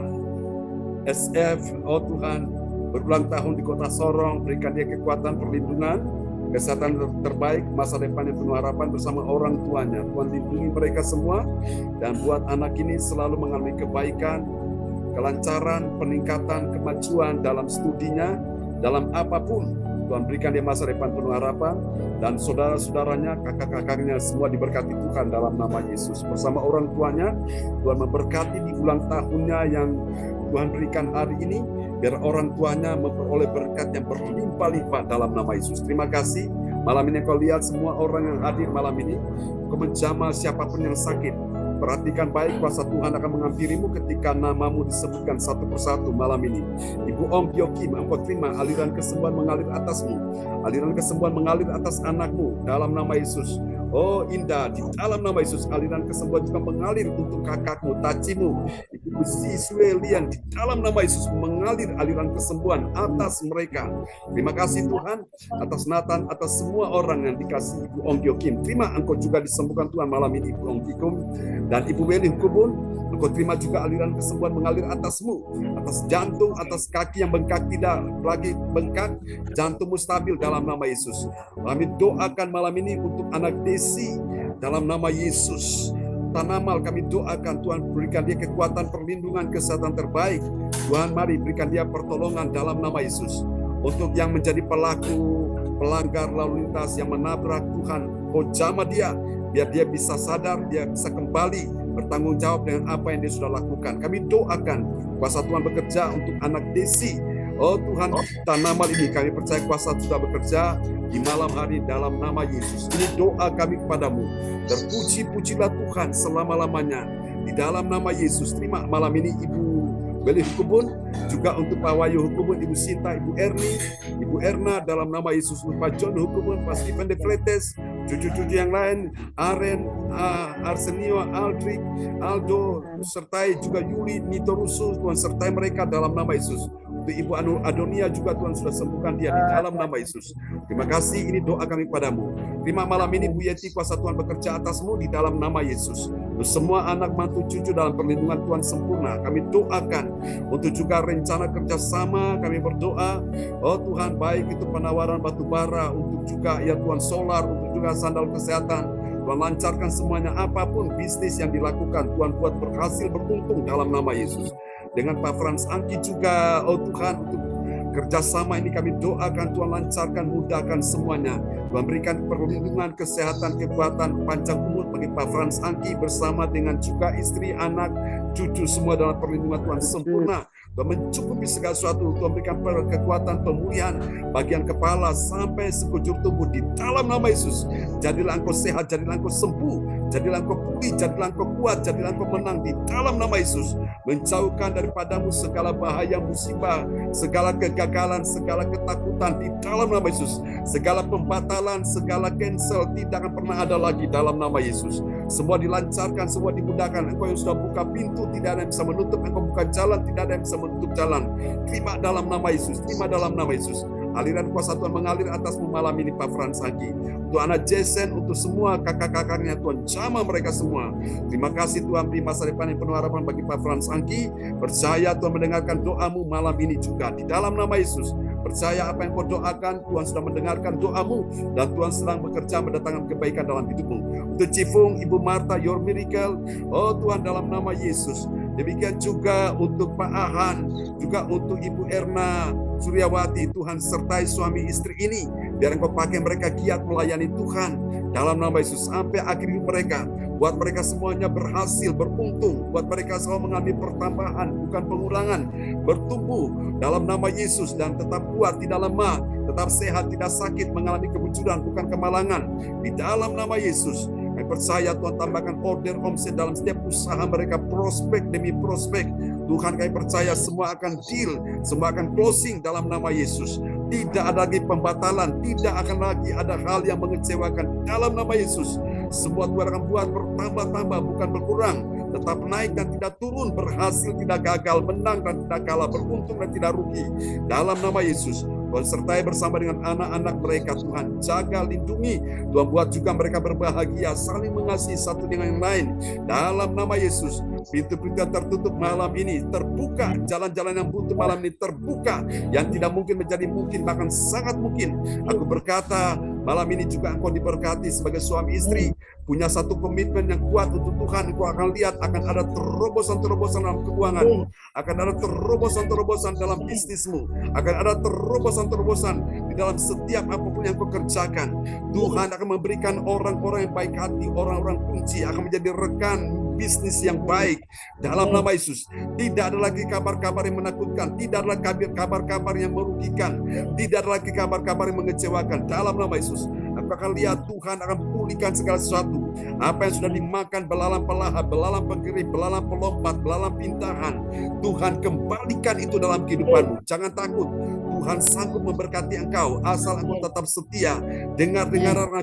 SF, oh Tuhan, berulang tahun di kota Sorong, berikan dia kekuatan, perlindungan, kesehatan terbaik, masa depan yang penuh harapan bersama orang tuanya. Tuhan lindungi mereka semua, dan buat anak ini selalu mengalami kebaikan, kelancaran, peningkatan, kemajuan dalam studinya, dalam apapun. Tuhan berikan dia masa depan penuh harapan, dan saudara-saudaranya, kakak-kakaknya semua diberkati Tuhan dalam nama Yesus. Bersama orang tuanya, Tuhan memberkati di ulang tahunnya yang Tuhan berikan hari ini, biar orang tuanya memperoleh berkat yang berlimpah-limpah dalam nama Yesus. Terima kasih. Malam ini kau lihat semua orang yang hadir malam ini, kau menjamah siapapun yang sakit. Perhatikan baik, kuasa Tuhan akan menghampirimu ketika namamu disebutkan satu persatu malam ini. Ibu Om Piokim, engkau terima aliran kesembuhan mengalir atasmu. Aliran kesembuhan mengalir atas anakmu dalam nama Yesus. Oh Indah, di dalam nama Yesus, aliran kesembuhan juga mengalir untuk kakakmu, tacimu, Ibu Siswelian, di dalam nama Yesus mengalir aliran kesembuhan atas mereka. Terima kasih Tuhan atas Nathan, atas semua orang yang dikasih Ibu Ong Kim. Terima engkau juga disembuhkan Tuhan malam ini Ibu Ong Kim dan Ibu Weli Kubun. Engkau terima juga aliran kesembuhan mengalir atasmu, atas jantung, atas kaki yang bengkak tidak lagi bengkak, jantungmu stabil dalam nama Yesus. Kami doakan malam ini untuk anak Desi dalam nama Yesus. Tanamal kami doakan Tuhan berikan dia kekuatan, perlindungan, kesehatan terbaik. Tuhan mari berikan dia pertolongan dalam nama Yesus. Untuk yang menjadi pelaku pelanggar lalu lintas yang menabrak Tuhan, kau jamah dia biar dia bisa sadar, dia bisa kembali bertanggung jawab dengan apa yang dia sudah lakukan. Kami doakan kuasa Tuhan bekerja untuk anak Desi. Oh Tuhan, Tanamal ini kami percaya kuasa sudah bekerja di malam hari dalam nama Yesus. Ini doa kami kepadamu. Terpuji-pujilah Tuhan selama-lamanya di dalam nama Yesus. Terima malam ini Ibu Beli Hukubun, juga untuk Pak Wahyu Hukubun, Ibu Sinta, Ibu Erni, Ibu Erna dalam nama Yesus. Pak John Hukubun, Pak Stephen De Fletes, cucu-cucu yang lain, Aren, Arsenio, Aldric, Aldo, sertai juga Yuli, Nito Rusu, Tuhan sertai mereka dalam nama Yesus. Untuk Ibu Adonia juga Tuhan sudah sembuhkan dia di dalam nama Yesus. Terima kasih, ini doa kami padamu. Terima malam ini Bu Yeti, kuasa Tuhan bekerja atasmu di dalam nama Yesus. Untuk semua anak mantu cucu dalam perlindungan Tuhan sempurna, kami doakan. Untuk juga rencana kerjasama, kami berdoa. Oh Tuhan, baik itu penawaran batu bara, untuk juga ya Tuhan solar, untuk juga sandal kesehatan. Tuhan lancarkan semuanya, apapun bisnis yang dilakukan, Tuhan buat berhasil beruntung dalam nama Yesus. Dengan Pak Frans Angki juga, oh Tuhan, untuk Kerjasama ini kami doakan Tuhan lancarkan, mudahkan semuanya. Tuhan berikan perlindungan, kesehatan, kekuatan, panjang umur bagi Pak Frans Angki bersama dengan juga istri, anak, cucu semua dalam perlindungan Tuhan sempurna. Tuhan mencukupi segala sesuatu. Tuhan berikan kekuatan pemulihan bagian kepala sampai sekujur tubuh di dalam nama Yesus. Jadilah engkau sehat, jadilah engkau sembuh, jadilah engkau pulih, jadilah engkau kuat, jadilah engkau menang di dalam nama Yesus. Menjauhkan daripadamu segala bahaya, musibah, segala kegagalan, segala ketakutan di dalam nama Yesus. Segala pembatalan, segala cancel tidak akan pernah ada lagi dalam nama Yesus. Semua dilancarkan, semua dimudahkan. Engkau yang sudah buka pintu, tidak ada yang bisa menutup. Engkau buka jalan, tidak ada yang bisa menutup jalan. Terima dalam nama Yesus, terima dalam nama Yesus. Aliran kuasa Tuhan mengalir atasmu malam ini Pak Frans Angki. Untuk anak Jason, untuk semua kakak-kakaknya Tuhan, jamah mereka semua. Terima kasih Tuhan, beri masa depan yang penuh harapan bagi Pak Frans Angki. Percaya Tuhan mendengarkan doamu malam ini juga di dalam nama Yesus. Percaya apa yang kau doakan, Tuhan sudah mendengarkan doamu dan Tuhan sedang bekerja mendatangkan kebaikan dalam hidupmu. Untuk Cifung, Ibu Marta, your miracle, oh Tuhan dalam nama Yesus. Demikian juga untuk Pak Ahan, juga untuk Ibu Erna Suryawati, Tuhan sertai suami istri ini. Biar engkau pakai mereka giat melayani Tuhan dalam nama Yesus sampai akhir hidup mereka. Buat mereka semuanya berhasil, beruntung. Buat mereka selalu mengalami pertambahan, bukan pengurangan. Bertumbuh dalam nama Yesus dan tetap kuat, tidak lemah, tetap sehat, tidak sakit, mengalami kemunculan, bukan kemalangan. Di dalam nama Yesus. Kami percaya Tuhan tambahkan order omset dalam setiap usaha mereka, prospek demi prospek. Tuhan kami percaya semua akan deal, semua akan closing dalam nama Yesus. Tidak ada lagi pembatalan, tidak akan lagi ada hal yang mengecewakan dalam nama Yesus. Semua Tuhan akan buat bertambah-tambah, bukan berkurang. Tetap naik dan tidak turun, berhasil tidak gagal, menang dan tidak kalah, beruntung dan tidak rugi. Dalam nama Yesus. Tuhan sertai bersama dengan anak-anak mereka, Tuhan jaga, lindungi. Tuhan buat juga mereka berbahagia, saling mengasihi satu dengan yang lain. Dalam nama Yesus, pintu-pintu yang tertutup malam ini terbuka, jalan-jalan yang buntu malam ini terbuka, yang tidak mungkin menjadi mungkin, bahkan sangat mungkin. Aku berkata, malam ini juga engkau diberkati sebagai suami istri, punya satu komitmen yang kuat untuk Tuhan. Engkau akan lihat akan ada terobosan-terobosan dalam keuanganmu, akan ada terobosan-terobosan dalam bisnismu, akan ada terobosan-terobosan di dalam setiap apapun yang kau kerjakan. Tuhan akan memberikan orang-orang yang baik hati, orang-orang kunci, akan menjadi rekan bisnis yang baik dalam nama Yesus. Tidak ada lagi kabar-kabar yang menakutkan, tidak ada lagi kabar-kabar yang merugikan, tidak ada lagi kabar-kabar yang mengecewakan dalam nama Yesus. Aku akan lihat Tuhan akan pulihkan segala sesuatu. Apa yang sudah dimakan belalang pelahap, belalang pengerip, belalang pelompat, belalang pintahan, Tuhan kembalikan itu dalam kehidupanmu. Jangan takut, Tuhan sanggup memberkati engkau asal engkau tetap setia, dengar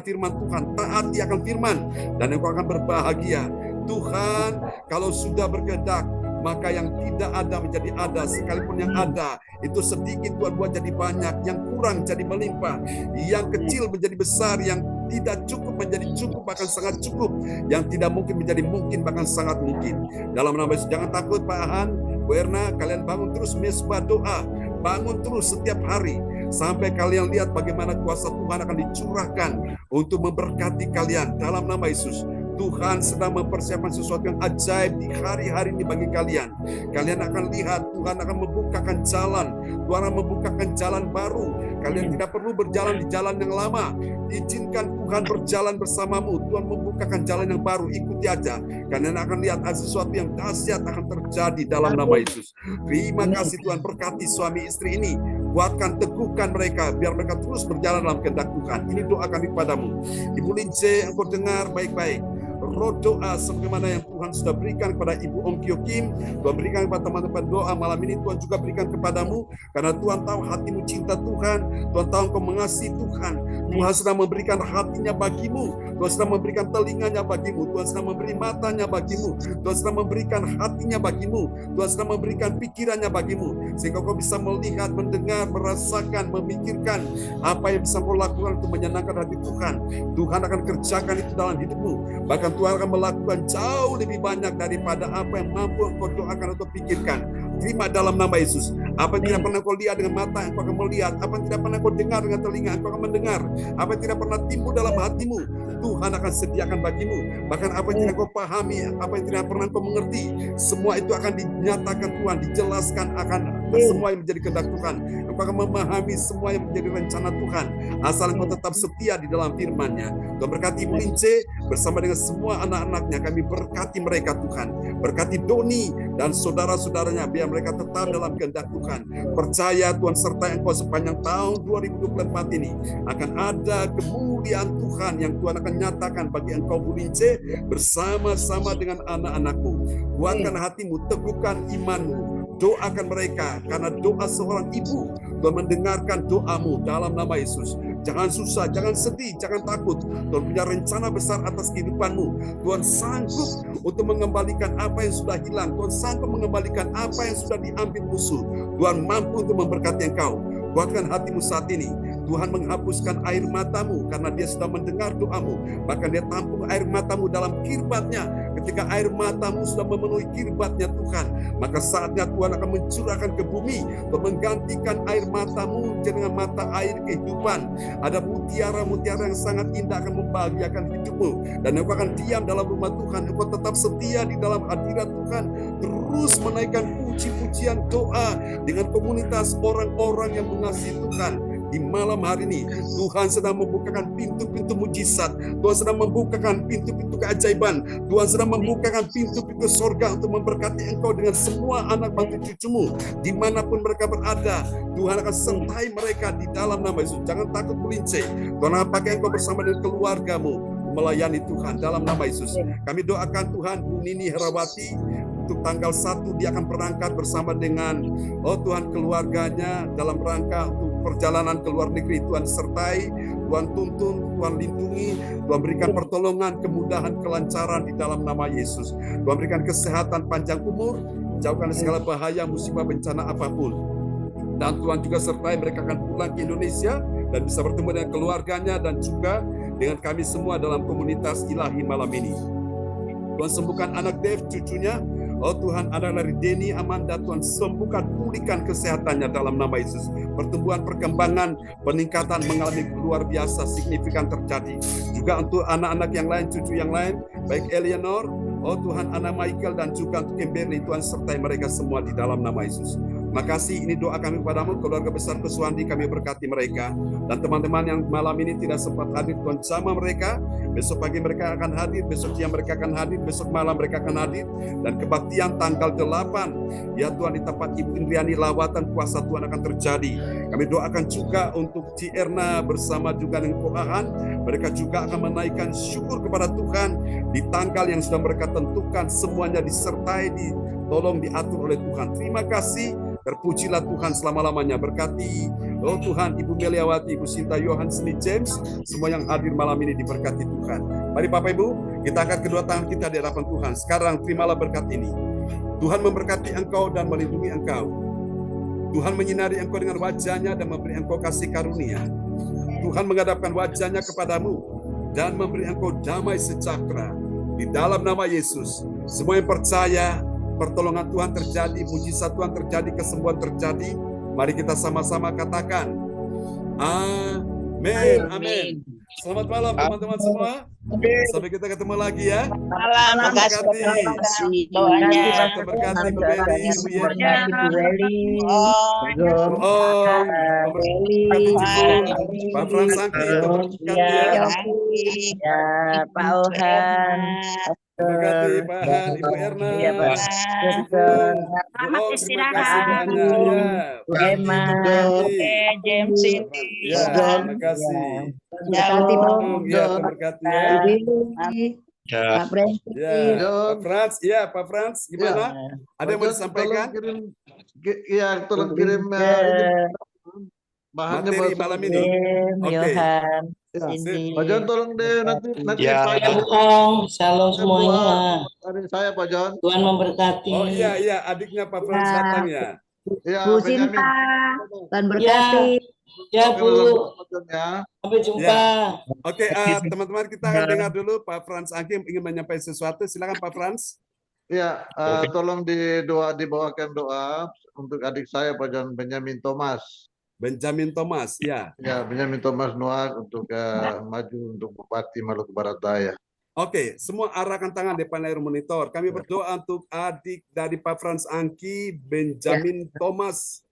firman Tuhan, taati akan firman, dan engkau akan berbahagia. Tuhan, kalau sudah berkehendak, maka yang tidak ada menjadi ada, sekalipun yang ada itu sedikit Tuhan buat jadi banyak, yang kurang jadi melimpah, yang kecil menjadi besar, yang tidak cukup menjadi cukup, bahkan sangat cukup, yang tidak mungkin menjadi mungkin, bahkan sangat mungkin. Dalam nama Yesus, jangan takut Pak Ahan, Bu Erna, kalian bangun terus mesbah doa, bangun terus setiap hari, sampai kalian lihat bagaimana kuasa Tuhan akan dicurahkan untuk memberkati kalian dalam nama Yesus. Tuhan sedang mempersiapkan sesuatu yang ajaib di hari-hari ini bagi kalian. Kalian akan lihat Tuhan akan membukakan jalan. Tuhan akan membukakan jalan baru. Kalian tidak perlu berjalan di jalan yang lama. Izinkan Tuhan berjalan bersamamu. Tuhan membukakan jalan yang baru. Ikuti aja. Kalian akan lihat ada sesuatu yang dahsyat akan terjadi dalam nama Yesus. Terima kasih Tuhan, berkati suami istri ini. Kuatkan, teguhkan mereka biar mereka terus berjalan dalam kehendak Tuhan. Ini doa kami padamu. Ibu Lince, engkau dengar baik-baik. Roh doa sebagaimana yang Tuhan sudah berikan kepada Ibu Ongkyo Kim, Tuhan berikan kepada teman-teman doa malam ini, Tuhan juga berikan kepadamu, karena Tuhan tahu hatimu cinta Tuhan, Tuhan tahu engkau mengasihi Tuhan. Tuhan sedang memberikan hatinya bagimu, Tuhan sedang memberikan telinganya bagimu, Tuhan sedang memberi matanya bagimu, Tuhan sedang memberikan hatinya bagimu, Tuhan sedang memberikan pikirannya bagimu, sehingga kau bisa melihat, mendengar, merasakan, memikirkan apa yang bisa kau lakukan untuk menyenangkan hati Tuhan. Tuhan akan kerjakan itu dalam hidupmu, bahkan Tuhan akan melakukan jauh lebih banyak daripada apa yang mampu engkau doakan atau pikirkan. Terima dalam nama Yesus. Apa yang tidak pernah kau lihat dengan mata, engkau akan melihat. Apa yang tidak pernah kau dengar dengan telinga, engkau akan mendengar. Apa yang tidak pernah timbul dalam hatimu, Tuhan akan sediakan bagimu. Bahkan apa yang tidak kau pahami, apa yang tidak pernah kau mengerti, semua itu akan dinyatakan Tuhan, dijelaskan akan mengerti semua yang menjadi kehendak Tuhan. Engkau akan memahami semua yang menjadi rencana Tuhan. Asal engkau tetap setia di dalam firman-Nya. Tuhan berkati Ibu Lince bersama dengan semua anak-anaknya. Kami berkati mereka Tuhan. Berkati Doni dan saudara-saudaranya biar mereka tetap dalam kehendak Tuhan. Percaya Tuhan sertai engkau sepanjang tahun 2024 ini. Akan ada kemuliaan Tuhan yang Tuhan akan nyatakan bagi engkau Bu Lince bersama-sama dengan anak-anakmu. Kuatkan hatimu, teguhkan imanmu. Doakan mereka karena doa seorang ibu Tuhan mendengarkan doamu dalam nama Yesus. Jangan susah, jangan sedih, jangan takut. Tuhan punya rencana besar atas kehidupanmu. Tuhan sanggup untuk mengembalikan apa yang sudah hilang. Tuhan sanggup mengembalikan apa yang sudah diambil musuh. Tuhan mampu untuk memberkati engkau. Kuatkan hatimu saat ini. Tuhan menghapuskan air matamu karena Dia sudah mendengar doamu. Bahkan Dia tampung air matamu dalam kirbat-Nya. Ketika air matamu sudah memenuhi kirbat-Nya Tuhan, maka saatnya Tuhan akan mencurahkan ke bumi untuk menggantikan air matamu dengan mata air kehidupan. Ada mutiara-mutiara yang sangat indah akan membahagiakan hidupmu. Dan engkau akan diam dalam rumah Tuhan. Engkau tetap setia di dalam hadirat Tuhan. Terus menaikkan puji-pujian doa dengan komunitas orang-orang yang mengasihi Tuhan. Di malam hari ini, Tuhan sedang membukakan pintu-pintu mujizat. Tuhan sedang membukakan pintu-pintu keajaiban. Tuhan sedang membukakan pintu-pintu surga untuk memberkati engkau dengan semua anak bantu cucumu. Dimanapun mereka berada, Tuhan akan sertai mereka di dalam nama Yesus. Jangan takut melince. Tuhan akan pakai engkau bersama dengan keluargamu melayani Tuhan dalam nama Yesus. Kami doakan Tuhan Bu Nini Herawati untuk tanggal 1 dia akan berangkat bersama dengan Tuhan keluarganya dalam rangka untuk perjalanan ke luar negeri. Tuhan sertai, Tuhan tuntun, Tuhan lindungi, Tuhan berikan pertolongan, kemudahan, kelancaran di dalam nama Yesus. Tuhan berikan kesehatan panjang umur, jauhkan segala bahaya, musibah, bencana apapun. Dan Tuhan juga sertai mereka akan pulang ke Indonesia dan bisa bertemu dengan keluarganya dan juga dengan kami semua dalam komunitas ilahi malam ini. Tuhan sembuhkan anak Dev, cucunya. Oh Tuhan, anak dari Denny, Amanda, Tuhan sembuhkan, pulihkan kesehatannya dalam nama Yesus. Pertumbuhan, perkembangan, peningkatan mengalami luar biasa, signifikan terjadi. Juga untuk anak-anak yang lain, cucu yang lain, baik Eleanor, oh Tuhan, anak Michael, dan juga untuk Kimberly, Tuhan sertai mereka semua di dalam nama Yesus. Makasih, ini doa kami kepadamu, keluarga besar Kuswandi, kami berkati mereka. Dan teman-teman yang malam ini tidak sempat hadir, Tuhan sama mereka. Besok pagi mereka akan hadir, besok siang mereka akan hadir, besok malam mereka akan hadir. Dan kebaktian tanggal 8, ya Tuhan, di tempat Ibu Indriani lawatan kuasa Tuhan akan terjadi. Kami doakan juga untuk Cierna bersama juga dengan Koahan. Mereka juga akan menaikkan syukur kepada Tuhan di tanggal yang sudah mereka tentukan. Semuanya disertai, tolong diatur oleh Tuhan. Terima kasih. Terpujilah Tuhan selama-lamanya. Berkati, oh Tuhan, Ibu Meliawati, Ibu Sinta, Yohan, Seni, James, semua yang hadir malam ini diberkati Tuhan. Mari Bapak Ibu, kita angkat kedua tangan kita di hadapan Tuhan. Sekarang terimalah berkat ini. Tuhan memberkati engkau dan melindungi engkau. Tuhan menyinari engkau dengan wajah-Nya dan memberi engkau kasih karunia. Tuhan menghadapkan wajah-Nya kepadamu dan memberi engkau damai sejahtera. Di dalam nama Yesus, semua yang percaya, pertolongan Tuhan terjadi, mujizat Tuhan terjadi, kesembuhan terjadi. Mari kita sama-sama katakan, amin, amin. Selamat malam teman-teman semua. Sampai kita ketemu lagi ya. Terima kasih doanya. Terberkati Bu Beli, Bu Yerna, Pak Frans Angki, Pak Ohan. terberkati Pak Han, Ibu Erna, Selamat istirahat. Bu Emma, James ya, terima kasih. Terberkati Pak Ya, terberkati ya. Pak Francis. Ya, Pak Frans, ya Pak Frans, gimana? Ada yang mau disampaikan? Tolong kirim bahannya Materi buat malam ini. Oke. Yohan, Ya. Cindy. Pak John tolong deh nanti Ya. Pak John. Shalom semuanya. Adik saya Pak John. Tuhan memberkati. Oh iya, adiknya Pak Frans datang ya. Ya, Bu Benjamin. Sinta, Tuhan berkati. Ya Bu, Pak John ya. sampai jumpa. Oke, teman-teman kita akan dengar dulu Pak Frans Angki ingin menyampaikan sesuatu. Silakan Pak Frans. Ya, tolong dibawakan doa untuk adik saya Pak John Benjamin Thomas. Benjamin Thomas, ya. Ya, Benjamin Thomas Noah untuk maju untuk Bupati Maluku Barat Daya. Oke, semua arahkan tangan depan layar monitor. Kami berdoa untuk adik dari Pak Frans Angki, Benjamin Thomas.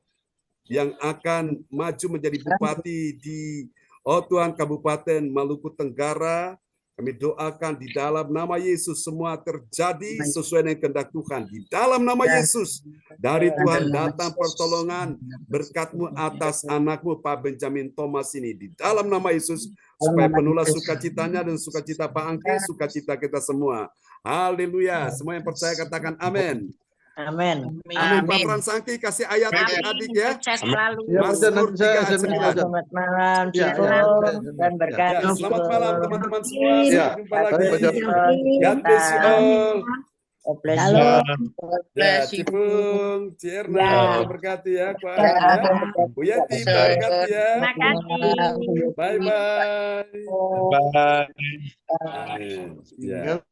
yang akan maju menjadi bupati di Tuhan Kabupaten Maluku Tenggara. Kami doakan di dalam nama Yesus semua terjadi sesuai dengan kehendak Tuhan. Di dalam nama Yesus, dari Tuhan datang pertolongan, berkat-Mu atas anakmu Pak Benjamin Thomas ini. Di dalam nama Yesus, supaya penuhlah sukacitanya dan sukacita Pak Angki, sukacita kita semua. Haleluya. Semua yang percaya katakan amin. Amin. Amin. Pak Fransangki kasih ayat adik-adik ya. Sukses selalu. Ya, Mazmur 3 ayat 9. Selamat malam, Ya, Cipung, dan berkati. Ya, selamat malam teman-teman semua. Ya. Sampai jumpa lagi. God bless you all. God bless you. Halo. Ya, Cipung, Cierna, Ya. berkati ya, Pak Arif ya. Bu Yati, berkati ya. Terima kasih. Bye-bye. Bye. Amin. Ya.